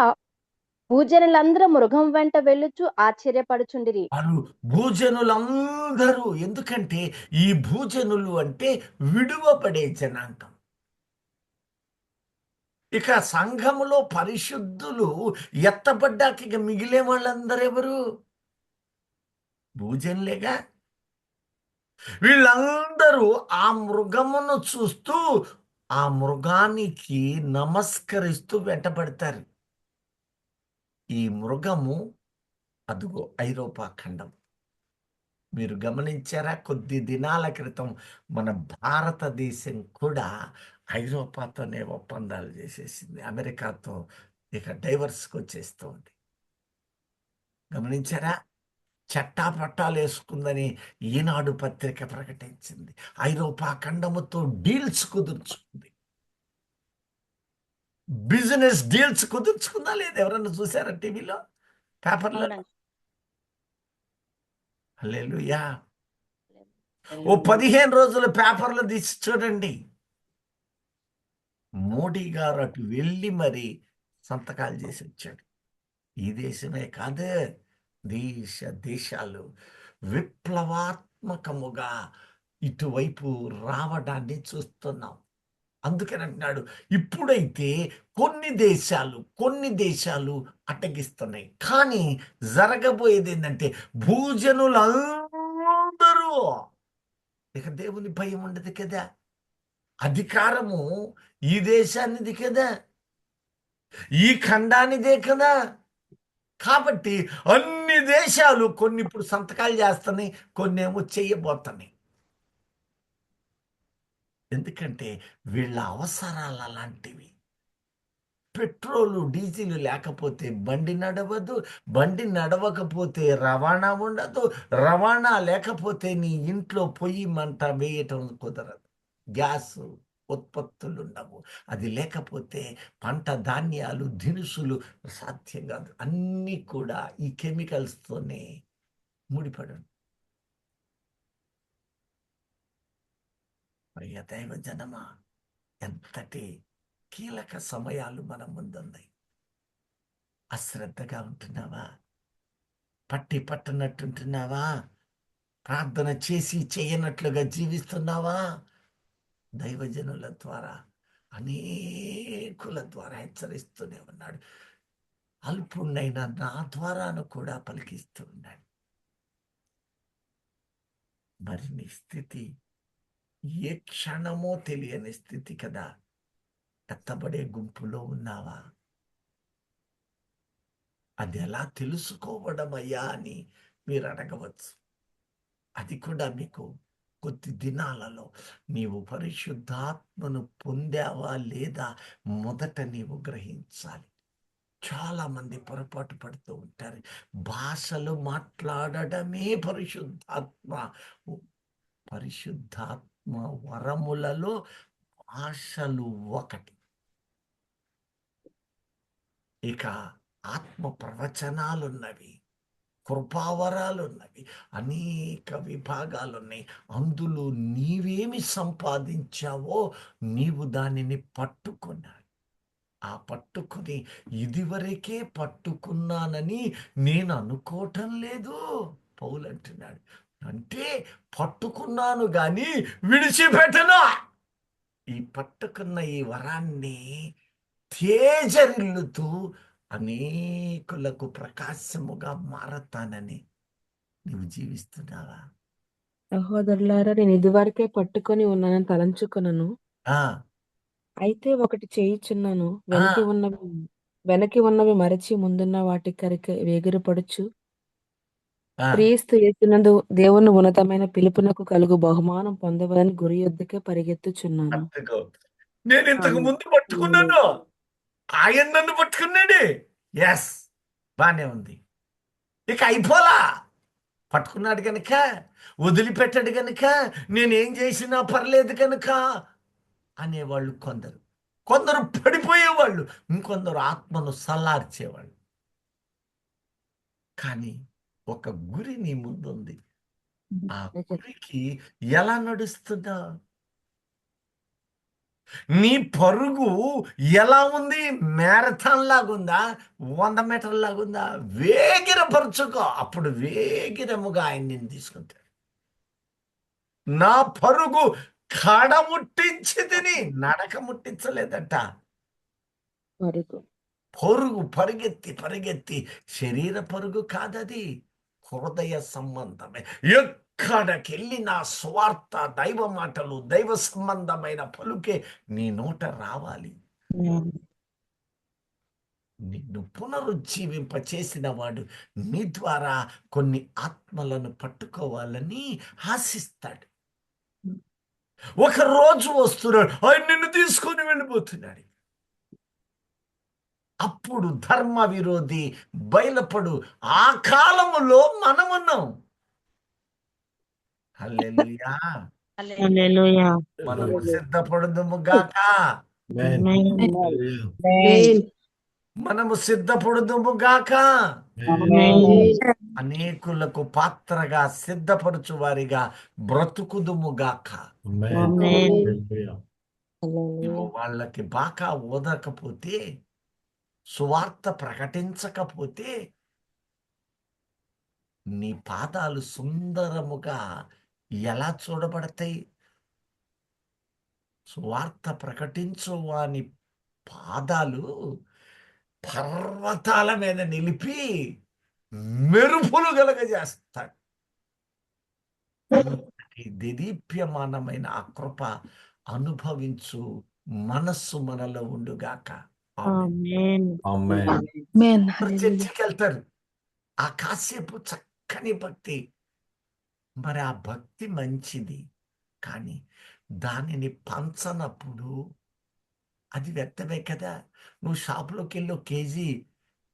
D: భూజనులందరూ మృగం వెంట వెళ్ళుచు ఆశ్చర్యపడుచుండిరి.
A: వారు భూజనులందరూ, ఎందుకంటే ఈ భూజనులు అంటే విడువబడే జనాంగం. ఇక సంఘములో పరిశుద్ధులు ఎత్తబడ్డాక ఇక మిగిలే వాళ్ళందరూ ఎవరు? భూజనులేగా. వీళ్ళందరూ ఆ మృగమును చూస్తూ ఆ మృగానికి నమస్కరిస్తూ వెంటబడతారు. ఈ మృగము అదుగో ఐరోపా ఖండం. మీరు గమనించారా? కొద్ది దినాల క్రితం మన భారతదేశం కూడా ఐరోపాతోనే ఒప్పందాలు చేసేసింది. అమెరికాతో ఇక డైవర్స్కి వచ్చేస్తుంది. గమనించారా? చట్టాపట్టాలు వేసుకుందని ఈనాడు పత్రిక ప్రకటించింది. ఐరోపా ఖండముతో డీల్స్ కుదుర్చుకుంది. బిజినెస్ డీల్స్ కుదుర్చుకుందా లేదా? ఎవరన్నా చూసారా టీవీలో, పేపర్లో? హల్లెలూయా. ఓ 15 రోజుల పేపర్లు తీసి చూడండి. మోడీ గారు అటు వెళ్ళి మరి సంతకాలు చేసి వచ్చాడు. ఈ దేశమే కాదు, దేశాలు విప్లవాత్మకముగా ఇటువైపు రావడాన్ని చూస్తున్నాం. అందుకని అంటున్నాడు, ఇప్పుడైతే కొన్ని దేశాలు అటగిస్తున్నాయి. కానీ జరగబోయేది ఏంటంటే భూజనులందరూ ఇక దేవుని భయం ఉండదు కదా. అధికారము ఈ దేశానిది కదా, ఈ ఖండానిదే కదా. కాబట్టి అన్ని దేశాలు కొన్ని ఇప్పుడు సంతకాలు చేస్తున్నాయి, కొన్ని ఏమో చెయ్యబోతున్నాయి. ఎందుకంటే వీళ్ళ అవసరాలు అలాంటివి. పెట్రోలు డీజిల్ లేకపోతే బండి నడవదు, బండి నడవకపోతే రవాణా ఉండదు, రవాణా లేకపోతే నీ ఇంట్లో పొయ్యి మంట వేయటం కుదరదు, గ్యాస్ ఉత్పత్తులు ఉండవు. అది లేకపోతే పంట ధాన్యాలు దినుసులు సాధ్యం కాదు. అన్నీ కూడా ఈ కెమికల్స్తోనే ముడిపడి ఉన్నాయి. ప్రియ దైవ జనమా, ఎంతటి కీలక సమయాలు మన ముందున్నాయి. అశ్రద్ధగా ఉంటున్నావా? పట్టనట్టుంటున్నావా? ప్రార్థన చేసి చేయనట్లుగా జీవిస్తున్నావా? దైవజనుల ద్వారా అనేకుల ద్వారా హెచ్చరిస్తూనే ఉన్నాడు. అల్పుణ్ణైన నా ద్వారాను కూడా పలికిస్తూ ఉన్నాడు. మరి నీ స్థితి ఏ క్షణమో తెలియని స్థితి కదా. ఎత్తబడే గుంపులో ఉన్నావా? అది ఎలా తెలుసుకోవడం అయ్యా అని మీరు అడగవచ్చు. అది కూడా మీకు కొద్ది దినాలలో నీవు పరిశుద్ధాత్మను పొందావా లేదా మొదట నీవు గ్రహించాలి. చాలా మంది పొరపాటు పడుతూ ఉంటారు. భాషలు మాట్లాడడమే పరిశుద్ధాత్మ వరములలో భాషలు ఒకటి. ఇక ఆత్మ ప్రవచనాలున్నవి, కృపావరాలున్నవి, అనేక విభాగాలున్నాయి. అందులో నీవేమి సంపాదించావో నీవు దానిని పట్టుకున్నావు. ఆ పట్టుకుని ఇదివరకే పట్టుకున్నానని నేను అనుకోవటం లేదు పౌలు అంటున్నాడు. అంటే పట్టుకున్నాను గాని విడిచిపెట్టను. ఈ పట్టుకున్న ఈ వరాన్ని తేజరిల్లుతూ అనేకులకు ప్రకాశముగా మారతానని నువ్వు జీవిస్తున్నావా?
B: సహోదరులారా, నేను ఇదివరకే పట్టుకొని ఉన్నానని తలంచుకొనను.
A: ఆ
B: అయితే ఒకటి చేయుచున్నాను,
A: ఆ
B: వెనక్కి ఉన్నవి మరచి ముందున్న వాటి కరికి వేగిరపడుచు,
A: ఆ
B: క్రీస్తు యేసునందు దేవుని ఉన్నతమైన పిలుపునకు కలుగు బహుమానం పొందవలని గురి యొద్దకే పరిగెత్తుచున్నాను.
A: పట్టుకో. నేను ఇంతకు ముందు
B: ఆమేన్.
A: పట్టుకున్నాను, ఆయన నన్ను పట్టుకున్నాడు. ఎస్, బానే ఉంది. ఇక అయిపోలా. పట్టుకున్నాడు కనుక, వదిలిపెట్టాడు కనుక, నేనేం చేసినా పర్లేదు కనుక అనేవాళ్ళు కొందరు పడిపోయేవాళ్ళు, ఇంకొందరు ఆత్మను సల్లార్చేవాళ్ళు. కానీ ఒక గురి నీ ముందుంది. ఆ గురికి ఎలా నడుస్తున్నావు? నీ పరుగు ఎలా ఉంది? మ్యారథాన్ లాగుందా? 100 మీటర్ల లాగుందా? వేగిరపరుచుకో, అప్పుడు వేగిరముగా ఆయన నిన్ను తీసుకుంటాడు. నా పరుగు కడ ముట్టించి తిని నడక ముట్టించలేదట. పరుగు పరిగెత్తి శరీర పరుగు కాదది, హృదయ సంబంధమే. ఎక్కడికెళ్ళి నా స్వార్థ దైవ మాటలు, దైవ సంబంధమైన పలుకే నీ నోట రావాలి. నిన్ను పునరుజ్జీవింప చేసిన వాడు నీ ద్వారా కొన్ని ఆత్మలను పట్టుకోవాలని ఆశిస్తాడు. ఒక రోజు వస్తున్నాడు, ఆయన నిన్ను తీసుకొని వెళ్ళిపోతున్నాడు. అప్పుడు ధర్మ విరోధి బయలుపడు. ఆ కాలములో మనమున్నాం. హల్లెలూయా.
B: హల్లెలూయా.
A: మనము సిద్ధపడుదుము గాక.
C: Amen.
B: ఆమేన్.
C: Hallelujah.
A: మనము సిద్ధపడుదుము గాక.
B: ఆమేన్.
A: అనేకులకు పాత్రగా సిద్ధపరచు వారిగా బ్రతుకుదుము గాక.
C: Amen.
B: ఆమేన్.
C: Hallelujah.
A: నువ్వు వాళ్ళకి బాగా ఓదకపోతే, సువార్త ప్రకటించకపోతే, నీ పాదాలు సుందరముగా ఎలా చూడబడతాయి? సువార్త ప్రకటించు వాని పాదాలు పర్వతాల మీద నిలిపి మెరుపులు కలగజేస్తాడు. అంతటి దేదీప్యమానమైన ఆ కృప అనుభవించు మనస్సు మనలో ఉండుగాక. ఆమేన్.
B: ఆమేన్.
C: Amen.
A: చర్చికి వెళ్తారు, ఆ కాసేపు చక్కని భక్తి. మరి ఆ భక్తి మంచిది, కానీ దానిని పంచనప్పుడు అది వ్యర్థమే కదా. నువ్వు షాప్లోకి వెళ్ళి ఒక కేజీ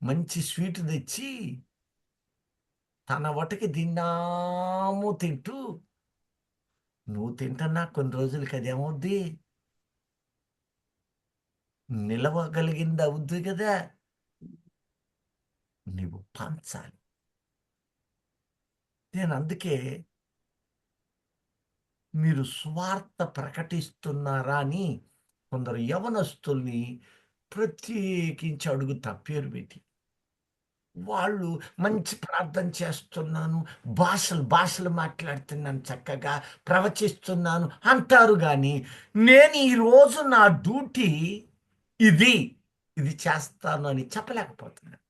A: మంచి స్వీట్ తెచ్చి తన వాటికి తిన్నాము తింటూ, నువ్వు తింటున్నా కొన్ని రోజులకి అది ఏమవుద్ది? నిలవగలిగింది అవుద్ది కదా, నీవు పంచాలి. నేను అందుకే మీరు స్వార్థ ప్రకటిస్తున్నారా అని కొందరు యవనస్తుల్ని ప్రత్యేకించి అడుగుతా పేరు పెట్టి. వాళ్ళు మంచి ప్రార్థన చేస్తున్నాను, భాషలు మాట్లాడుతున్నాను, చక్కగా ప్రవచిస్తున్నాను అంటారు. కానీ నేను ఈరోజు నా డ్యూటీ ఇది ఇది చేస్తాను అని చెప్పలేకపోతున్నాను.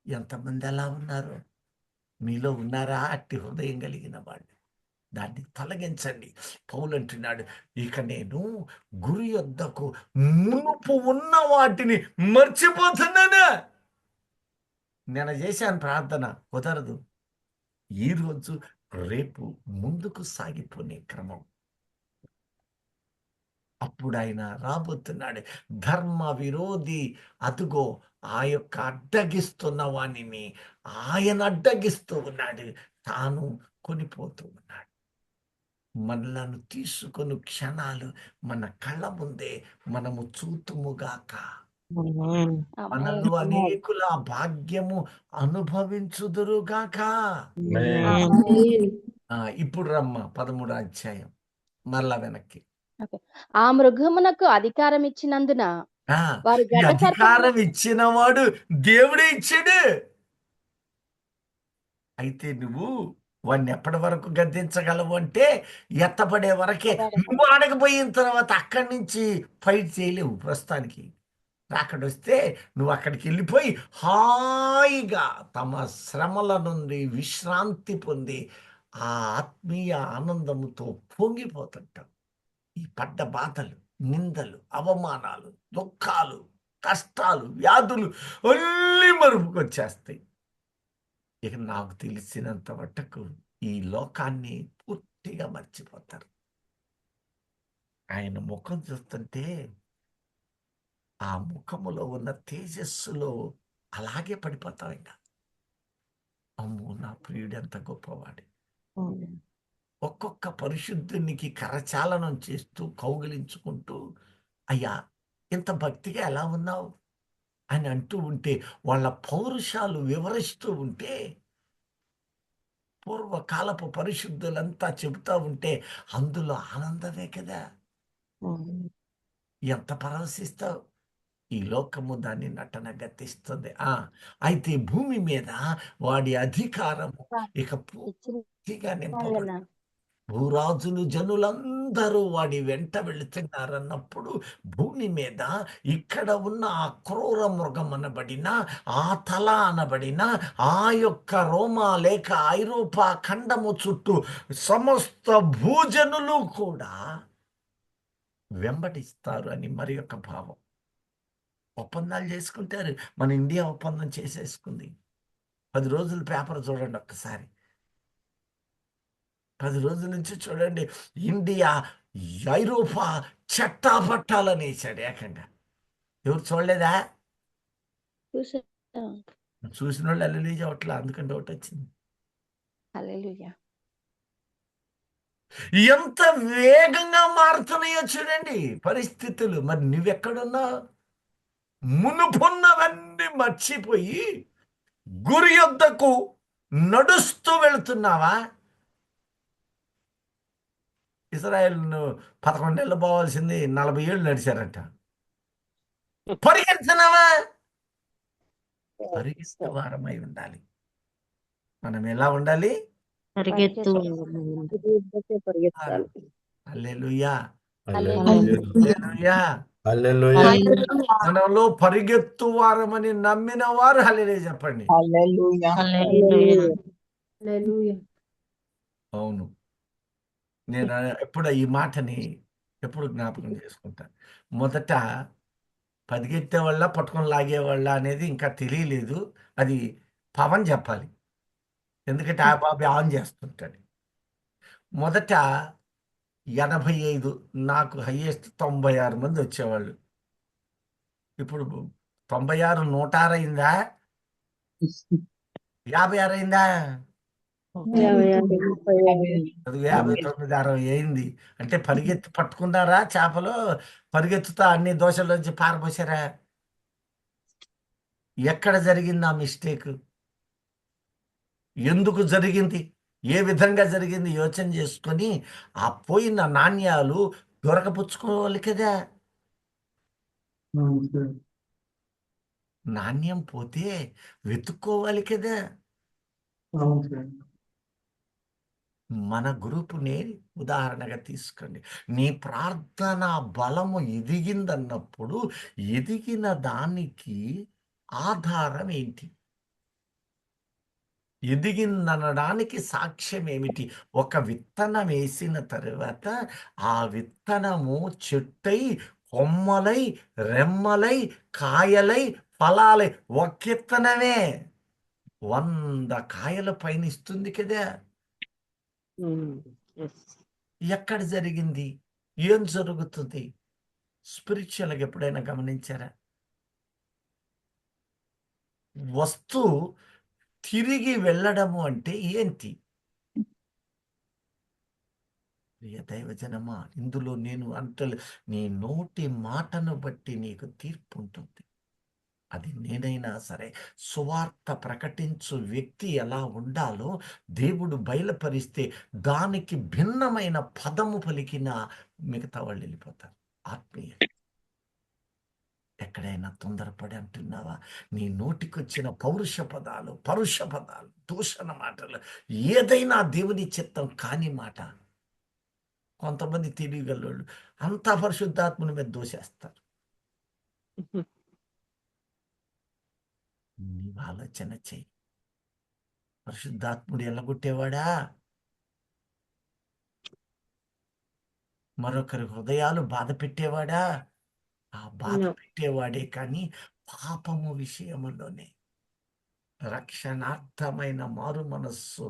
A: ఎంతమంది అలా ఉన్నారు? మీలో ఉన్నారా అట్టి హృదయం కలిగిన వాళ్ళు? దాన్ని తొలగించండి. పౌలు అంటున్నాడు, ఇక నేను గురి యొద్దకు మునుపు ఉన్న వాటిని మర్చిపోతున్నాను. నేను చేశాను ప్రార్థన, కుదరదు. ఈరోజు రేపు ముందుకు సాగిపోయే క్రమం. అప్పుడు ఆయన రాబోతున్నాడు. ధర్మ విరోధి అదుగో ఆ యొక్క అడ్డగిస్తున్న వాణిని ఆయన అడ్డగిస్తూ ఉన్నాడు, తాను కొనిపోతూ ఉన్నాడు. మనలను తీసుకొని క్షణాలు మన కళ్ళ ముందే మనము చూతుముగాక.
B: ఆమేన్.
A: మనలో అనేకుల భాగ్యము అనుభవించుదురుగాక.
B: ఆమేన్.
A: ఇప్పుడు రమ్మ 13వ అధ్యాయం మరలా వెనక్కి.
D: ఆ మృగమునకు అధికారం ఇచ్చినందున
A: ఆ,
D: వారు
A: ఈ
D: గడ్డ
A: అధికారం ఇచ్చిన వాడు దేవుడే ఇచ్చాడు. అయితే నువ్వు వాడిని ఎప్పటి వరకు గద్దించగలవు అంటే ఎత్తపడే వరకే. నువ్వు ఆడకపోయిన తర్వాత అక్కడి నుంచి ఫైట్ చేయలేవు. ప్రస్తుతానికి అక్కడొస్తే నువ్వు అక్కడికి వెళ్ళిపోయి హాయిగా తమ శ్రమల నుండి విశ్రాంతి పొంది ఆ ఆత్మీయ ఆనందముతో పొంగిపోతుంటావు. ఈ పడ్డ బాధలు, నిందలు, అవమానాలు, దుఃఖాలు, కష్టాలు, వ్యాధులు అన్నీ మరుపుకొచ్చేస్తాయి. ఇక నాకు తెలిసినంత మట్టుకు ఈ లోకాన్ని పూర్తిగా మర్చిపోతారు. ఆయన ముఖం చూస్తుంటే ఆ ముఖములో ఉన్న తేజస్సులో అలాగే పడిపోతాం. ఇంకా అమ్మో, నా ప్రియుడు ఎంత గొప్పవాడు. ఒక్కొక్క పరిశుద్ధునికి కరచాలనం చేస్తూ కౌగిలించుకుంటూ, అయ్యా ఇంత భక్తిగా ఎలా ఉన్నావు అని అంటూ ఉంటే, వాళ్ళ పౌరుషాలు వివరిస్తూ ఉంటే, పూర్వకాలపు పరిశుద్ధులంతా చెబుతా ఉంటే అందులో ఆనందమే కదా. ఎంత పరవశిస్తావు. ఈ లోకము దాన్ని నటన గతిస్తుంది. అయితే భూమి మీద వాడి అధికారము ఇక పూర్తిగా నింపబడి భూరాజులు జనులందరూ వాడి వెంట వెళుతున్నారన్నప్పుడు భూమి మీద ఇక్కడ ఉన్న ఆ క్రూర మృగం అనబడిన, ఆ తల అనబడిన ఆ యొక్క రోమా లేక ఐరోపా ఖండము చుట్టూ సమస్త భూజనులు కూడా వెంబడిస్తారు అని మరి యొక్క భావం. ఒప్పందాలు చేసుకుంటారు. మన ఇండియా ఒప్పందం చేసేసుకుంది. 10 రోజులు పేపర్ చూడండి ఒక్కసారి. 10 రోజుల నుంచి చూడండి, ఇండియా ఐరోపా చట్టా పట్టాలని వేసాడు ఏకంగా. ఎవరు చూడలేదా? చూసిన వాళ్ళు అల్లెలు చవట్లా, అందుకని డౌట్ వచ్చింది. ఎంత వేగంగా మారుతున్నాయో చూడండి పరిస్థితులు. మరి నువ్వెక్కడున్నావు? మునుపున్నవన్నీ మర్చిపోయి గురి యొద్దకు నడుస్తూ వెళుతున్నావా? ఇజ్రాయెల్ 11 నెలలు పోవాల్సింది 40 ఏళ్ళు నడిచారంట. పరిగెడుతున్నావా? పరిగెత్తు వారమై ఉండాలి. మనం ఎలా ఉండాలి? హల్లెలూయా, హల్లెలూయా.
C: హల్లెలూయా.
A: మనలో పరిగెత్తు వారమని నమ్మిన వారు హల్లెలూయా చెప్పండి. అవును, నేను ఎప్పుడు ఈ మాటని ఎప్పుడు జ్ఞాపకం చేసుకుంటాను. మొదట పరిగెత్తే వాళ్ళ పట్టుకొని లాగేవాళ్ళ అనేది ఇంకా తెలియలేదు. అది పవన్ చెప్పాలి, ఎందుకంటే ఆ బాబు ఆన్ చేస్తుంటాడు. మొదట 85, నాకు హైయెస్ట్ 96 మంది వచ్చేవాళ్ళు. ఇప్పుడు 96 106 అయిందా? 56 అయిందా?
D: యాభై ఆరు, 35.
A: అది 59, 60 అయింది. అంటే పరిగెత్తి పట్టుకున్నారా చేపలు? పరిగెత్తుతా అన్ని దోశల్లోంచి పారబోసారా? ఎక్కడ జరిగింది ఆ మిస్టేక్? ఎందుకు జరిగింది? ఏ విధంగా జరిగింది? యోచన చేసుకొని ఆ పోయిన నాణ్యాలు దొరకపుచ్చుకోవాలి కదా.
C: అవును సార్.
A: నాణ్యం పోతే వెతుక్కోవాలి కదా.
C: అవును సార్.
A: మన గ్రూపుని ఉదాహరణగా తీసుకోండి. నీ ప్రార్థన బలము ఎదిగిందన్నప్పుడు ఎదిగిన దానికి ఆధారం ఏంటి? ఎదిగిందనడానికి సాక్ష్యం ఏమిటి? ఒక విత్తనం వేసిన తర్వాత ఆ విత్తనము చెట్టై, కొమ్మలై, రెమ్మలై, కాయలై, ఫలాలై. ఒక విత్తనమే 100 కాయల పైన ఇస్తుంది కదా.
B: Yes.
A: ఎక్కడ జరిగింది? ఏం జరుగుతుంది? స్పిరిచువల్గా ఎప్పుడైనా గమనించారా? వస్తువు తిరిగి వెళ్ళడము అంటే ఏంటి? ప్రియ దైవజనమా, ఇందులో నేను అంటలే, నీ నోటి మాటను బట్టి నీకు తీర్పు ఉంటుంది. అది నేనైనా సరే, సువార్త ప్రకటించు వ్యక్తి ఎలా ఉండాలో దేవుడు బయలుపరిస్తే దానికి భిన్నమైన పదము పలికిన మిగతా వాళ్ళు వెళ్ళిపోతారు. ఆత్మీయ ఎక్కడైనా తొందరపడి అంటున్నావా? నీ నోటికొచ్చిన పరుష పదాలు, దూషణ మాటలు, ఏదైనా దేవుని చిత్తం కాని మాట. కొంతమంది తెలియగలవాళ్ళు అంతా పరిశుద్ధాత్మని మీద దోషేస్తారు. నీవు ఆలోచన చెయ్యి. పరిశుద్ధాత్ముడు ఎల్లగొట్టేవాడా? మరొకరి హృదయాలు బాధ పెట్టేవాడా? ఆ బాధ
B: No.
A: పెట్టేవాడే, కానీ పాపము విషయములోనే రక్షణార్థమైన మారు మనస్సు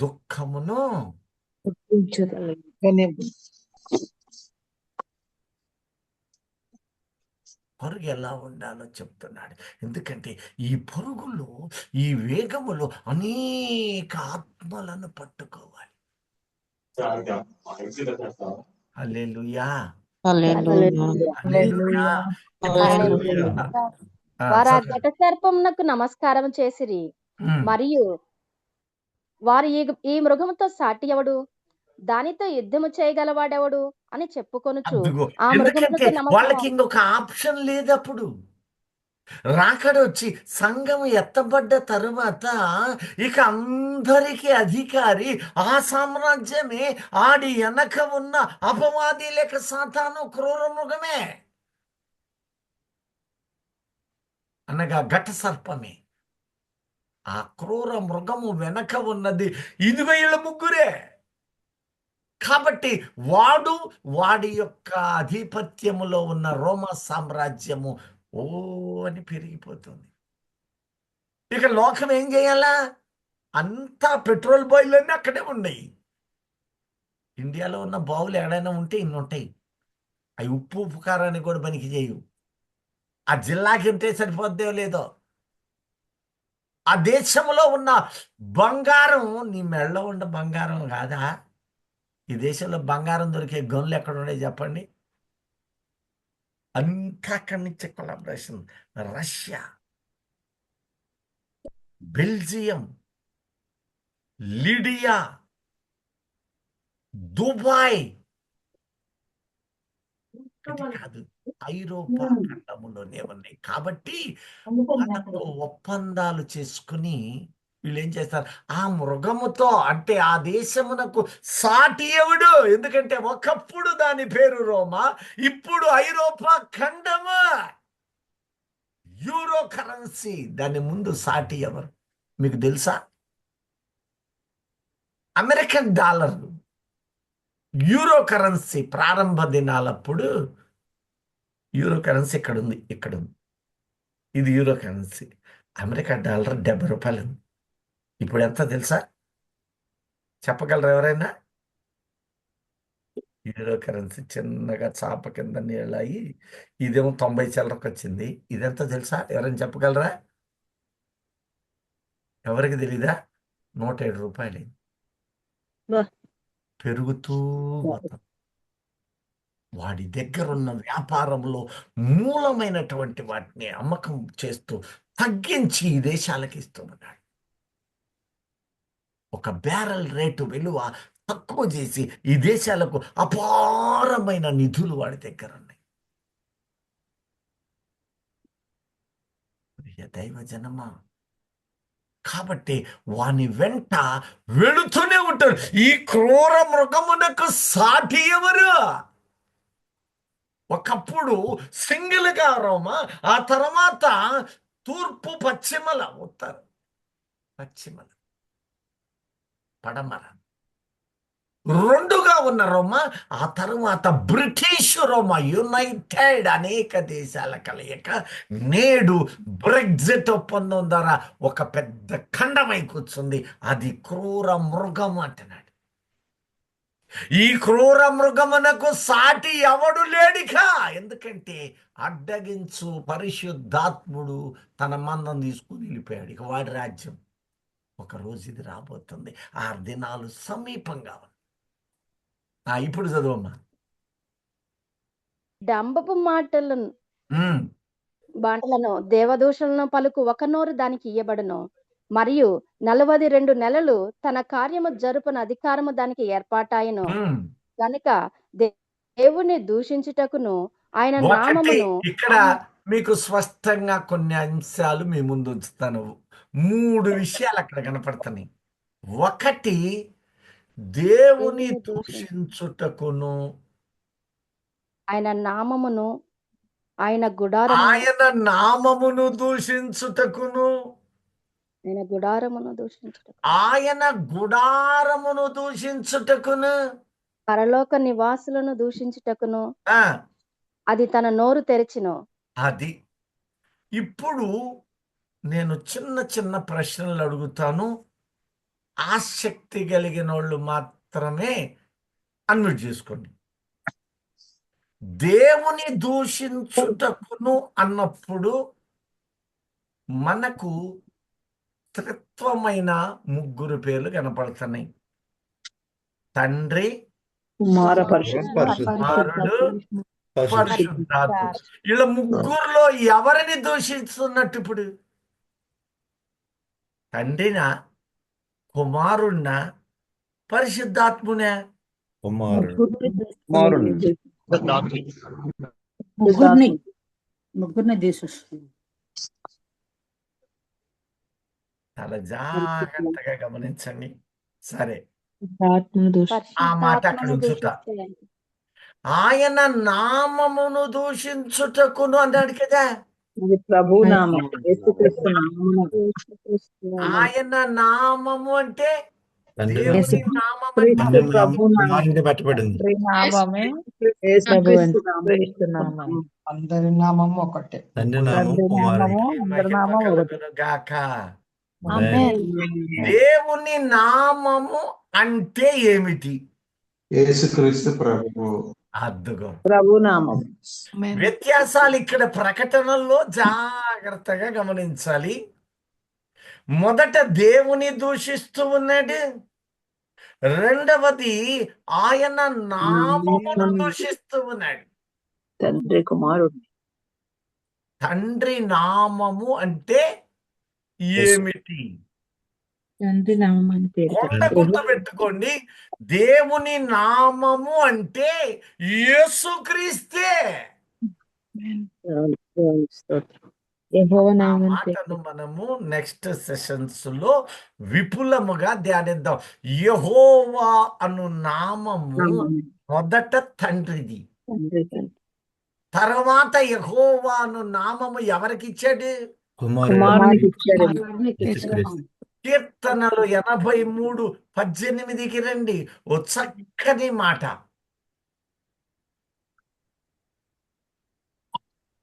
A: దుఃఖమును పరుగు ఎలా ఉండాలో చెప్తున్నాడు. ఎందుకంటే ఈ పరుగులో, ఈ వేగములో అనేక ఆత్మలను పట్టుకోవాలి. హల్లెలూయా,
B: Hallelujah.
A: హల్లెలూయా,
D: హల్లెలూయా.
A: ఆ,
D: వారు ఆ
A: చదవండి.
D: ఘట సర్పమునకు నమస్కారం చేసిరి.
A: ఉమ్,
D: మరియు వారు ఈ మృగముతో సాటి ఎవడు, దానితో యుద్ధము చేయగలవాడెవడు అని చెప్పుకొనుచు
A: అద్దుగో.
D: ఆ
A: ఎందుకంటే
D: మృగమునకు
A: వాళ్ళకి
D: నమస్కారం.
A: ఇంకొక ఆప్షన్ లేదు. అప్పుడు రాకడొచ్చి సంఘం ఎత్తబడ్డ తరువాత ఇక అందరికీ అధికారి ఆ సామ్రాజ్యమే, ఆడి వెనక ఉన్న అపవాది లేక సాతాను క్రూర మృగమే, అనగా ఘట సర్పమే. ఆ క్రూర మృగము వెనక ఉన్నది ఇదిగో వీళ్ళ ముగ్గురే. కాబట్టి వాడి యొక్క ఆధిపత్యములో ఉన్న రోమా సామ్రాజ్యము ఓ అని పెరిగిపోతుంది. ఇక లోకం ఏం చేయాలా? అంతా పెట్రోల్ బాయిలన్నీ అక్కడే ఉన్నాయి. ఇండియాలో ఉన్న బావులు ఎక్కడైనా ఉంటే ఇన్ని ఉంటాయి. అవి ఉప్పు కారాన్ని కూడా పనికి చేయవు. ఆ జిల్లాకి ఉంటే సరిపోద్దో లేదో. ఆ దేశంలో ఉన్న బంగారం నీ మెడలో ఉన్న బంగారం కాదా? ఈ దేశంలో బంగారం దొరికే గనులు ఎక్కడ ఉన్నాయి చెప్పండి? అంతా అక్కడి నుంచి కొలాబరేషన్. రష్యా, బెల్జియం, లిడియా, దుబాయ్, ఇది కాదు, ఐరోపా ఖండములోనే ఉన్నాయి. కాబట్టి వాళ్ళతో ఒప్పందాలు చేసుకుని వీళ్ళు ఏం చేస్తారు? ఆ మృగముతో, అంటే ఆ దేశమునకు సాటి ఎవడు? ఎందుకంటే ఒకప్పుడు దాని పేరు రోమా, ఇప్పుడు ఐరోపా ఖండము. యూరో కరెన్సీ, దాని ముందు సాటి ఎవరు మీకు తెలుసా? American dollar. యూరో కరెన్సీ ప్రారంభ దినాలప్పుడు యూరో కరెన్సీ ఇక్కడ ఉంది. ఇది యూరో కరెన్సీ. అమెరికా డాలర్ 70 రూపాయలు ఉంది. ఇప్పుడు ఎంత తెలుసా? చెప్పగలరు ఎవరైనా? యూరో కరెన్సీ చిన్నగా చాప కింద నీళ్ళయి, ఇదేమో 90 చిల్లరకు వచ్చింది. ఇదెంత తెలుసా? ఎవరైనా చెప్పగలరా? ఎవరికి తెలీదా? 107 రూపాయలు.
B: బా.
A: పెరుగుతూ పోతుంది. వాడి దగ్గర ఉన్న వ్యాపారంలో మూలమైనటువంటి వాటిని అమ్మకం చేస్తూ తగ్గించి ఈ దేశాలకు ఇస్తున్నాడు. ఒక బ్యారెల్ రేటు విలువ తక్కువ చేసి ఈ దేశాలకు అపారమైన నిధులు వాడి దగ్గర ఉన్నాయి. ప్రియ దైవ జనమా, కాబట్టి వాని వెంట వెళుతూనే ఉంటారు. ఈ క్రూర మృగమునకు సాటి ఎవరు? ఒకప్పుడు సింగిల్గా రోమా, ఆ తర్వాత తూర్పు పశ్చిమల, ఉత్తర పశ్చిమల, పడమర రెండుగా ఉన్న రోమా, ఆ తర్వాత బ్రిటిష్ రోమా, యునైటెడ్ అనేక దేశాల కలయిక నేడు బ్రెగ్జిట్ ఒప్పందం ద్వారా ఒక పెద్ద ఖండమై కూర్చుంది. అది క్రూర మృగం అంటున్నాడు. ఈ క్రూర మృగమునకు సాటి ఎవడు లేడిక. ఎందుకంటే అడ్డగించు పరిశుద్ధాత్ముడు తన మందం తీసుకుని వెళ్ళిపోయాడు. ఇక వాడి రాజ్యం ఒక రోజు ఇది రాబోతుంది. ఆ దినాలు సమీపంగా ఉన్నాయి. ఇప్పుడు చదువమ్మా.
D: డంబపు మాటలను
A: ఉమ్,
D: బాటలను దేవదూషణలను పలుకు ఒక నోరు దానికి ఇయ్యబడును, మరియు 42 నెలలు తన కార్యము జరుపున అధికారము దానికి ఏర్పాటాయను.
A: ఉమ్.
D: కనుక దేవుని దూషించుటకును ఆయన
A: ఒకటి
D: నామమును
A: ఇక్కడ మీకు స్పష్టంగా కొన్ని అంశాలు మీ ముందు ఉంచుతాను. 3 విషయాలు అక్కడ కనపడుతున్నాయి. ఒకటి, దేవుని దూషించుటకును,
D: ఆయన నామమును, ఆయన గుడారము,
A: ఆయన నామమును దూషించుటకును,
D: ఆయన గుడారమును దూషించుటకు,
A: ఆయన గుడారమును దూషించుటకును,
D: పరలోక నివాసులను దూషించుటకును
A: ఆ,
D: అది తన నోరు తెరిచిను.
A: అది. ఇప్పుడు నేను చిన్న చిన్న ప్రశ్నలు అడుగుతాను. ఆసక్తి కలిగిన వాళ్ళు మాత్రమే అన్మ్యూట్ చేసుకోండి. దేవుని దూషించుటకును అన్నప్పుడు మనకు త్రిత్వమైన 3 పేర్లు కనపడుతున్నాయి. తండ్రి, కుమారుడు, పరిశుద్ధాత్ముడు. వీళ్ళ 3లో ఎవరిని దూషిస్తున్నట్టు ఇప్పుడు? తండ్రినా, కుమారుణ్ణా, పరిశుద్ధాత్మునా?
E: ముగ్గురిని తీసేస్తుంది.
A: చాలా జాగ్రత్తగా గమనించండి. సరే,
B: ఆత్మను దూషి
A: ఆ మాట అక్కడ ఉంచుతా. ఆయన నామమును దూషించుటకును అన్నాడు కదా.
E: అది ప్రభు నామం, యేసుక్రీస్తు నామమును.
A: ఆయన నామము అంటే దేవుని నామం
E: క్రీస్తు
A: అంటే
E: ప్రభు నామం.
F: పెట్టబడింది.
E: నామమే యేసుక్రీస్తు నామం.
C: అందరి నామము ఒకటే.
F: తండ్రి నామం,
E: తండ్రి
F: కుమారుడు.
E: నామము, అందరి నామం ఒకటి.
A: కలుగును గాక.
E: ఆమేన్.
A: దేవుని నామము అంటే ఏమిటి?
G: యేసుక్రీస్తు ప్రభువు.
A: అద్దుగో
E: ప్రభు నామం.
A: వ్యత్యాసాలు ఇక్కడ ప్రకటనల్లో జాగ్రత్తగా గమనించాలి. మొదట దేవుని దూషిస్తూ ఉన్నాడు. రెండవది ఆయన నామమును దూషిస్తూ ఉన్నాడు.
E: తండ్రి కుమారుడు.
A: తండ్రి నామము అంటే ఏమిటి?
B: తండ్రి నామం అని పేరు
A: కొండ గుర్తు పెట్టుకోండి. దేవుని నామము అంటే యేసుక్రీస్తే.
B: యెహోవా
A: ఆ
B: నామం అని
A: మాటను మనము నెక్స్ట్ సెషన్స్ లో విపులముగా ధ్యానిద్దాం. యెహోవా అను నామము మొదట తండ్రిది. తర్వాత యెహోవా అను నామము ఎవరికి ఇచ్చాడు?
F: కుమారుడు.
E: కుమారునికి ఇచ్చాడు.
F: యేసుక్రీస్తు.
A: కీర్తనలు 83:18కి రండి. ఓ చక్కని మాట.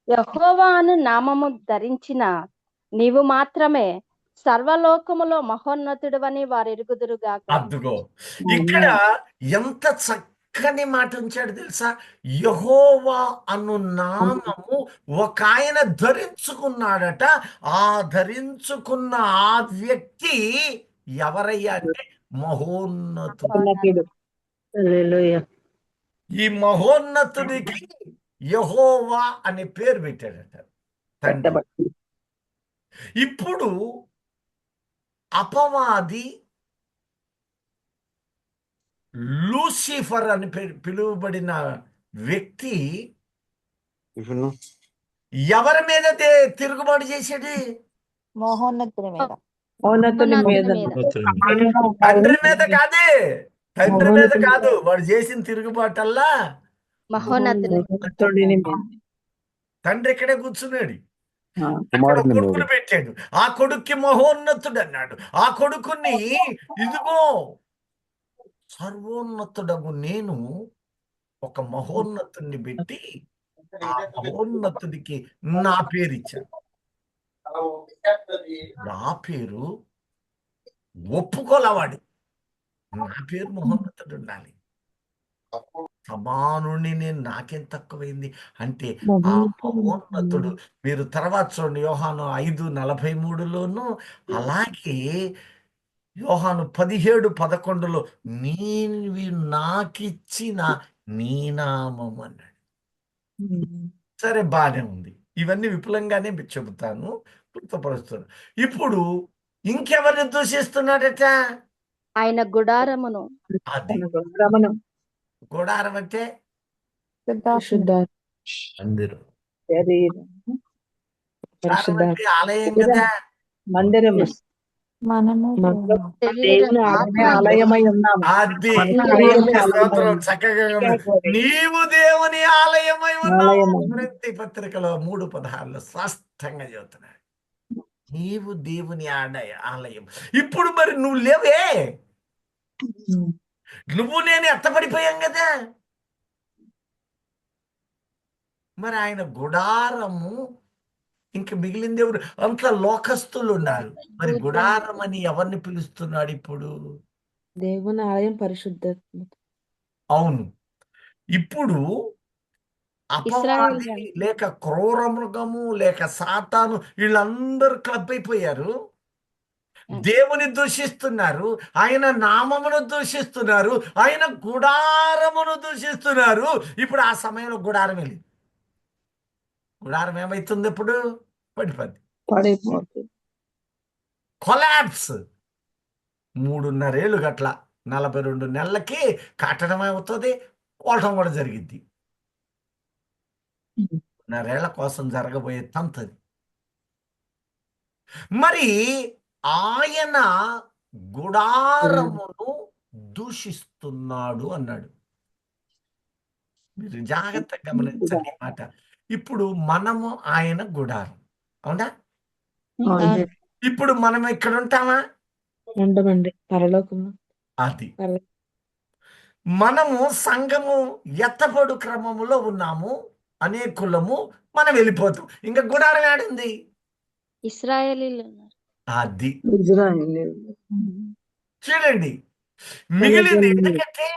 D: యెహోవా అను నామము ధరించిన నీవు మాత్రమే సర్వలోకములో మహోన్నతుడవని వారు ఎరుగుదురుగాక.
A: అద్దుగో, ఇక్కడ ఎంత చక్కని మాట ఉంచాడు తెలుసా? యెహోవా అను నామము ఒక ఆయన ధరించుకున్నాడట. ఆ ధరించుకున్న ఆ వ్యక్తి ఎవరయ్యా అంటే మహోన్నతుడు.
E: ఉన్నతుడు. హల్లెలూయా.
A: ఈ మహోన్నతుడికి యెహోవా అనే పేరు పెట్టాడట తండ్రి.
E: పెట్టబడి
A: ఇప్పుడు అపవాది లూసిఫర్ అని పిలువబడిన వ్యక్తి ఎవరి మీద తిరుగుబాటు చేశాడు?
H: మహోన్నతుని మీద.
E: ఉన్నతుని మీద
A: తండ్రి మీద కాదే, తండ్రి మీద కాదు. వాడు చేసిన తిరుగుబాటల్లా
D: మహోన్నతుని
E: ఉన్నతుడిని మీద.
A: తండ్రి ఇక్కడే కూర్చున్నాడు.
E: ఆ,
A: అక్కడ కొడుకును పెట్టాడు. ఆ కొడుక్కి మహోన్నతుడు అన్నాడు. ఆ కొడుకుని ఇదిగో సర్వోన్నతుడగు నేను ఒక మహోన్నతుడిని పెట్టి ఆ మహోన్నతుడికి నా పేరు ఇచ్చాను. నా పేరు ఒప్పుకోలవాడు. నా పేరు మహోన్నతుడు ఉండాలి. సమానుని నేను నాకేం తక్కువైంది అంటే ఆ మహోన్నతుడు. మీరు తర్వాత చూడండి యోహాను 5:43లోను, అలాగే యోహాను 17:11లో నీవి నాకిచ్చిన నీ నామం అన్నాడు. సరే, బాగానే ఉంది. ఇవన్నీ విపులంగానే చెబుతాను, గుర్తుపరుస్తాను. ఇప్పుడు ఇంకెవరిని దూషిస్తున్నాడట?
D: ఆయన గుడారమును.
A: అది
E: రమణ
A: గుడారం అంటే
B: పరిశుద్ధ
A: అందరూ.
E: శరీరం
A: గుడారం అంటే ఆలయం కదా.
E: మందిరము
H: మనము
E: మనలో
D: శరీరం,
E: దేవుని
D: ఆత్మ,
E: ఆలయమై ఉన్నాము.
A: అది
E: మన
A: దేవునికి
E: శరీరమే
A: స్తోత్రం.
E: ఆలయం.
A: చక్కగా గమనించు. నీవు దేవుని ఆలయమై ఉన్నావు.
E: ఆలయమై.
A: కొరింథీ పత్రికలో 3:16లో స్పష్టంగా చెబుతున్నాడు, నీవు దేవుని ఆలయం. ఇప్పుడు మరి నువ్వు లేవే, నువ్వు నేను ఎత్తపడిపోయాం కదా. మరి ఆయన గుడారము, ఇంక మిగిలింది ఎవరు? అంత లోకస్తులు ఉన్నారు. మరి గుడారం అని ఎవరిని పిలుస్తున్నాడు ఇప్పుడు?
B: దేవుని ఆలయం పరిశుద్ధాత్మ.
A: అవును. ఇప్పుడు అపవాది లేక క్రూర మృగము లేక సాతాను వీళ్ళందరూ క్లబ్ అయిపోయారు. దేవుని దూషిస్తున్నారు, ఆయన నామమును దూషిస్తున్నారు, ఆయన గుడారమును దూషిస్తున్నారు. ఇప్పుడు ఆ సమయంలో గుడారం వెళ్ళి గుడారం ఏమైతుంది? ఇప్పుడు పడిపోద్ది,
E: పడిపోతుంది.
A: కొలాప్స్. 3.5 ఏళ్ళు గట్ల 42 నెలలకి కట్టడం అవుతుంది, కోవటం కూడా జరిగిద్ది. 3.5 ఏళ్ల కోసం జరగబోయే తంతది. మరి ఆయన గుడారమును దూషిస్తున్నాడు అన్నాడు. మీరు జాగ్రత్తగా గమనించండి ఈ మాట. ఇప్పుడు మనము ఆయన గుడారం, అవునా?
E: అవును.
A: ఇప్పుడు మనం ఇక్కడ ఉంటామా?
B: ఉండమండి పరలోకంలో.
A: అది మనము సంఘము ఎత్తబడు క్రమములో ఉన్నాము, అనేకులము. మనం వెళ్ళిపోతాం. ఇంకా గుడారం ఏడుంది?
D: ఇశ్రాయేలీలు ఉన్నారు.
A: అది
E: ఇజ్రాయేలు.
A: చూడండి, మిగిలింది. ఎందుకంటే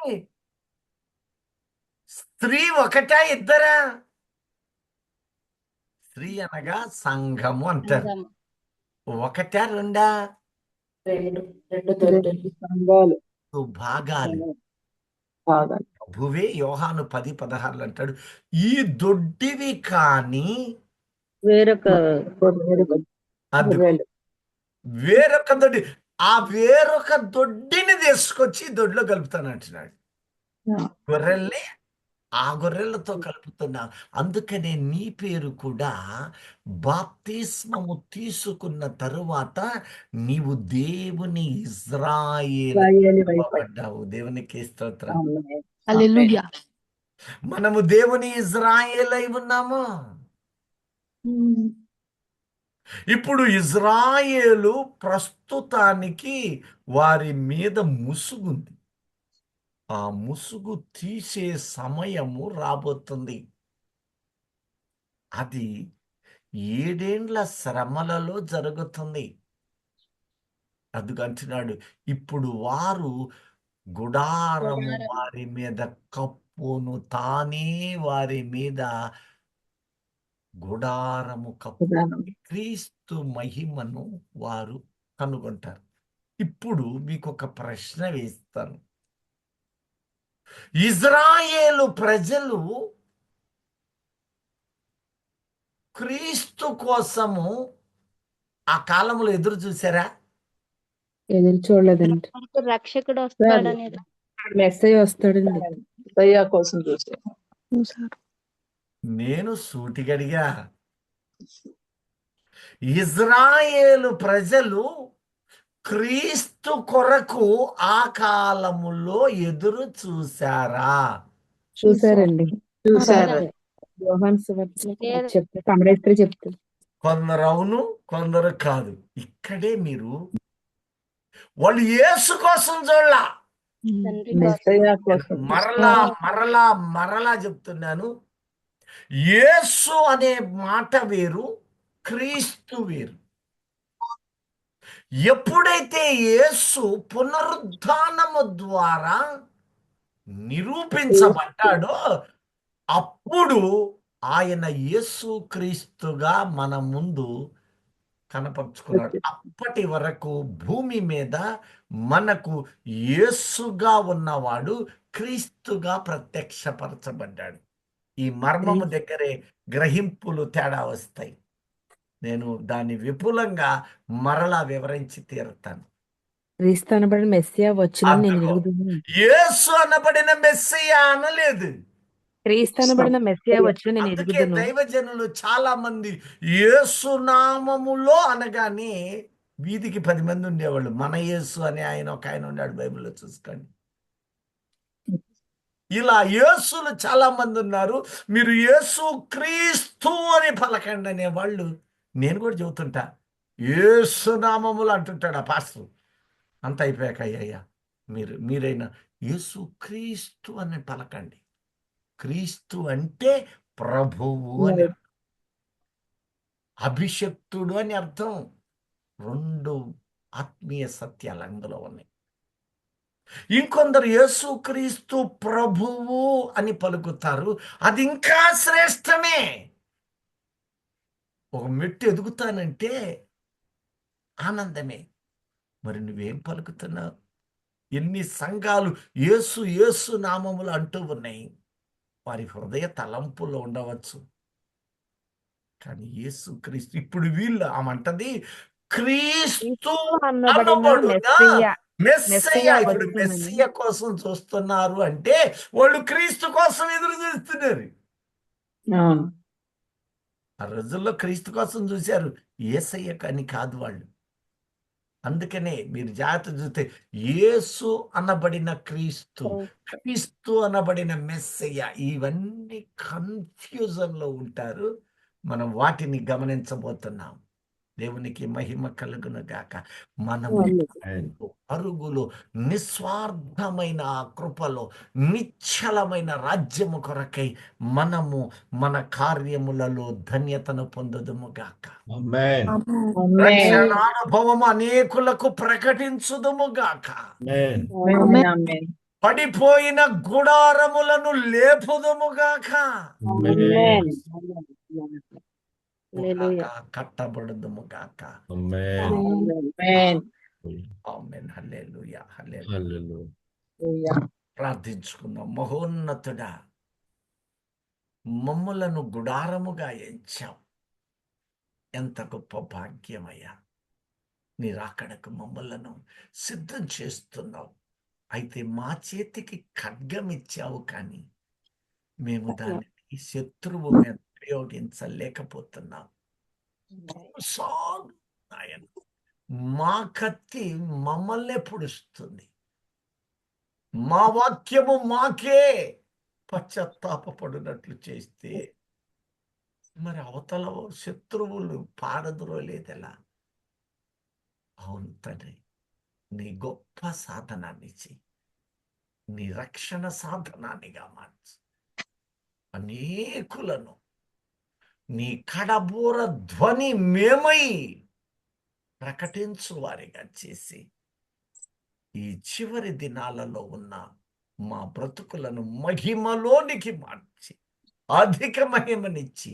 A: స్త్రీ ఒకటా ఇద్దరా? స్త్రీ అనగా సంఘము అంటారు.
D: సంఘము.
A: ఒకటా రెండా?
B: రెండు దొడ్డులు.
E: సంఘాలు
A: భాగాలు.
E: బాగా
A: ప్రభువే యోహాను 10:16 అంటాడు, ఈ దొడ్డివి కానీ
E: వేరొక
A: అది
E: గొర్రెలు.
A: వేరొక దొడ్డి, ఆ వేరొక దొడ్డిని తీసుకొచ్చి దొడ్లో కలుపుతాను అంటున్నాడు. గొర్రెల్ని ఆ గొర్రెలతో కలుపుతున్నా. అందుకనే నీ పేరు కూడా బాప్తిస్మము తీసుకున్న తరువాత నీవు దేవుని ఇజ్రాయేలు పడ్డావు. దేవునికి స్తోత్రం.
E: హల్లెలూయా.
A: మనము దేవుని ఇజ్రాయేల్ అయి ఉన్నాము. ఇప్పుడు ఇజ్రాయేలు ప్రస్తుతానికి వారి మీద ముసుగుంది. ఆ ముసుగు తీసే సమయము రాబోతుంది. అది 7 ఏండ్ల శ్రమలలో జరుగుతుంది. అందుకంటున్నాడు, ఇప్పుడు వారు గుడారము వారి మీద కప్పును, తానే వారి మీద గుడారము కప్పు. క్రీస్తు మహిమను వారు కనుగొంటారు. ఇప్పుడు మీకు ఒక ప్రశ్న వేస్తాను. ఇజ్రాయేలు ప్రజలు క్రీస్తు కోసము ఆ కాలంలో ఎదురు చూసారా?
B: ఎదురు చూడలేదండి.
D: మనకు రక్షకుడు వస్తాడనేది.
B: మెస్సయ్య వస్తాడండి.
E: దయ్యా కోసం చూసే
A: నేను సూటిగడిగా, ఇజ్రాయేలు ప్రజలు క్రీస్తు కొరకు ఆ కాలములో ఎదురు చూసారా?
B: చూసారండి.
E: చూసారు.
B: యోహాను సువార్తలో
D: లేదు.
B: చెప్తే కమరేత్రి చెప్తారు.
A: కొందరు అవును, కొందరు కాదు. ఇక్కడే మీరు వాళ్ళు యేసు కోసం చూడలా.
D: తండ్రి కోసం.
E: మెస్సయ్యా కోసం
A: మరలా మరలా మరలా చెప్తున్నాను, యేసు అనే మాట వేరు, క్రీస్తు వేరు. ఎప్పుడైతే యేసు పునరుద్ధానము ద్వారా నిరూపించబడ్డాడో అప్పుడు ఆయన యేసు క్రీస్తుగా మన ముందు కనపరుచుకున్నాడు. అప్పటి వరకు భూమి మీద మనకు యేసుగా ఉన్నవాడు క్రీస్తుగా ప్రత్యక్షపరచబడ్డాడు. ఈ మర్మము దగ్గరే గ్రహింపులు తేడా వస్తాయి. నేను దాన్ని విపులంగా మరలా వివరించి తీరుతాను.
B: క్రీస్తు అనబడిన మెస్సియా వచ్చునని నేను
A: అదిగో,
B: ఎరుగుదును.
A: యేసు అనబడిన మెస్సియా అనలేదు.
B: క్రీస్తు అనబడిన మెస్సియా వచ్చునని నేను
A: అందుకే
B: ఎరుగుదును.
A: దైవజనులు చాలా మంది యేసు నామములో అనగానే వీధికి 10 మంది ఉండేవాళ్ళు. మన యేసు అని ఒక ఆయన ఉన్నాడు, బైబిల్లో చూసుకోండి. ఇలా యేసులు చాలా మంది ఉన్నారు. మీరు యేసు క్రీస్తు అని పలకండి అనేవాళ్ళు నేను కూడా చెబుతుంటా. యేసు నామములు అంటుంటాడు ఆ పాస్టర్. అంత అయిపోయాక అయ్యా మీరైనా యేసు క్రీస్తు అని పలకండి. క్రీస్తు అంటే ప్రభువు అని అర్థం, అభిషక్తుడు అని అర్థం. 2 ఆత్మీయ సత్యాలు అందులో ఉన్నాయి. ఇంకొందరు యేసుక్రీస్తు ప్రభువు అని పలుకుతారు. అది ఇంకా శ్రేష్టమే. ఒక మెట్టు ఎదుగుతానంటే ఆనందమే. మరి నువ్వేం పలుకుతున్నావు? ఎన్ని సంఘాలు యేసు యేసు నామములు అంటూ ఉన్నాయి. వారి హృదయ తలంపులో ఉండవచ్చు, కానీ యేసు క్రీస్తు. ఇప్పుడు వీళ్ళు ఆమంటది క్రీస్తు అనబడునా మెస్సయ్య. ఇప్పుడు మెస్సయ్య కోసం చూస్తున్నారు అంటే వాళ్ళు క్రీస్తు కోసం ఎదురు చూస్తున్నారు.
E: అవును.
A: ఆ రోజుల్లో క్రీస్తు కోసం చూశారు, యేసయ్య అని కాదు వాళ్ళు. అందుకనే మీరు జాగ్రత్త చూస్తే యేసు అనబడిన క్రీస్తు, క్రీస్తు అనబడిన మెస్సయ్య, ఇవన్నీ కన్ఫ్యూజన్లో ఉంటారు. మనం వాటిని గమనించబోతున్నాం. దేవునికి మహిమ కలుగును గాక. మనము అరుగులు నిస్వార్థమైన ఆ కృపలో నిశ్చలమైన రాజ్యము కొరకై మనము మన కార్యములలో ధన్యతను పొందుదుము గాక.
F: Amen.
A: రక్షణ అనుభవము అనేకులకు ప్రకటించుదుము గాక.
F: Amen.
E: ఆమేన్.
A: పడిపోయిన గుడారములను లేపుదుము గాక.
F: Amen.
A: కట్టబడుదుము గాక.
F: Amen.
E: ఆమేన్.
A: ఆమేన్. హల్లెలూయా, హల్లెలూయా.
F: Hallelujah.
A: ప్రార్థించుకున్నాం. మహోన్నతుడా, మమ్ములను గుడారముగా ఎంచాం. ఎంత గొప్ప భాగ్యమయ్యా. నీ రాకడకు మమ్మలను సిద్ధం చేస్తున్నావు. అయితే మా చేతికి ఖడ్గం ఇచ్చావు, కానీ మేము దానిని శత్రువు మీద ప్రయోగించలేకపోతున్నాం. నాయన, మా కత్తి మమ్మల్నే పొడుస్తుంది. మా వాక్యము మాకే పశ్చాత్తాపడునట్లు చేస్తే మరి అవతల శత్రువులు పారద్రోలేదెలా? అవును తండ్రి, నీ గొప్ప సాధనాన్ని చెయ్యి, నీ రక్షణ సాధనాన్నిగా మార్చు. అనేకులను నీ కడబూర ధ్వని మేమై ప్రకటించు వారిగా చేసి ఈ చివరి దినాలలో ఉన్న మా బ్రతుకులను మహిమలోనికి మార్చి అధిక మహిమనిచ్చి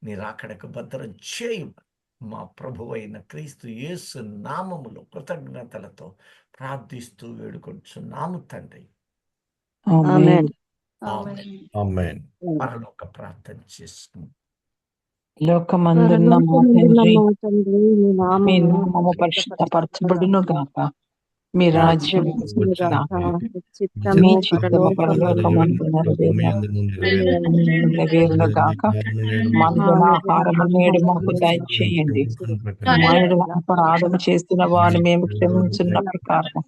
A: నీ రాకడకు భద్రం చేయు. మా ప్రభువైన క్రీస్తు యేసు నామములో కృతజ్ఞతలతో ప్రార్థిస్తూ వేడుకొంచున్నాము తండ్రి.
B: ఆమేన్.
A: ఆమేన్.
F: ఆమేన్.
A: పరలోక ప్రార్థన చేసుకుందాం.
E: లోకమందున్న మా తండ్రి, మీ నామము
B: నామము
E: పరిశుద్ధపరచబడును గాక. మీ రాజ్యం వచ్చును గాక. మీ చిత్తము పరలోకమందు నెరవేరును గాక. మా ఆహారము నేడు మాకు దయచేయండి. మాయడు అపరాధం చేసిన వారిని మేము క్షమించున్న ప్రకారం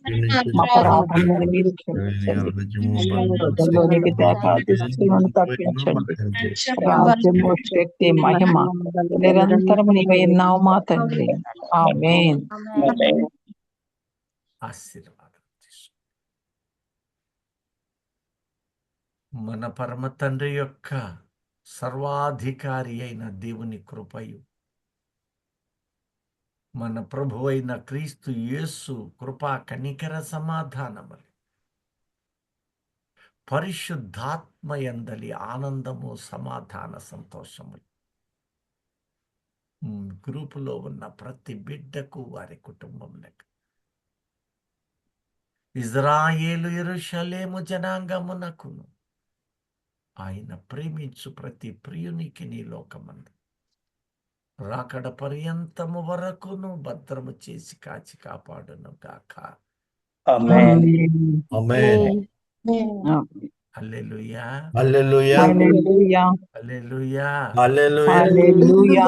E: మా అపరాధములను మీరు క్షమించండి. ప్రజల్లోనికి దయపాదిస్తులను తప్పించండి. రాజ్యము, శక్తి, మహిమ నిరంతరము నీవై ఉన్నావు మా తండ్రి. ఆమేన్.
A: ఆశీర్వాదం తీసుకో. మన పరమ తండ్రి యొక్క సర్వాధికారి అయిన దేవుని కృపయు, మన ప్రభు అయిన క్రీస్తు యేసు కృపా కనికర సమాధానములు, పరిశుద్ధాత్మయందలి ఆనందము, సమాధాన, సంతోషములు గ్రూపులో ఉన్న ప్రతి బిడ్డకు, వారి కుటుంబంలకు, ఇజ్రాయేలు యెరూషలేము జనాంగమునకును, ఆయన ప్రేమించు ప్రతి ప్రియునికి నీ లోకమందు రాకడ పర్యంతము వరకును భద్రము చేసి కాచి కాపాడును గాక.
F: ఆమేన్.
A: హల్లెలూయా,
F: హల్లెలూయా.
E: హల్లెలూయా.
A: హల్లెలూయా.
F: హల్లెలూయా.
E: హల్లెలూయా.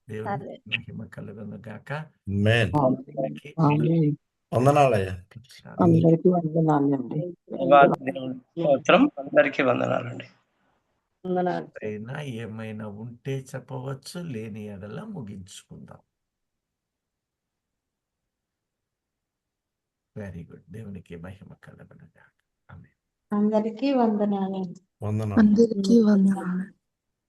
A: దేవుని మహిమ కలుగును గాక.
F: ఆమేన్.
E: ఆమేన్.
F: వందనాలయ్యా.
E: అందరికీ వందనాలండి.
I: అందరికీ వందనాలండి.
A: అయినా ఏమైనా ఉంటే చెప్పవచ్చు, లేని ఎడల ముగించుకుందాం. Very good. దేవునికి మహిమ కలుగును గాక. ఆమేన్.
H: అందరికీ వందనాలు.
F: వందనాలు.
H: అందరికీ వందనాలు.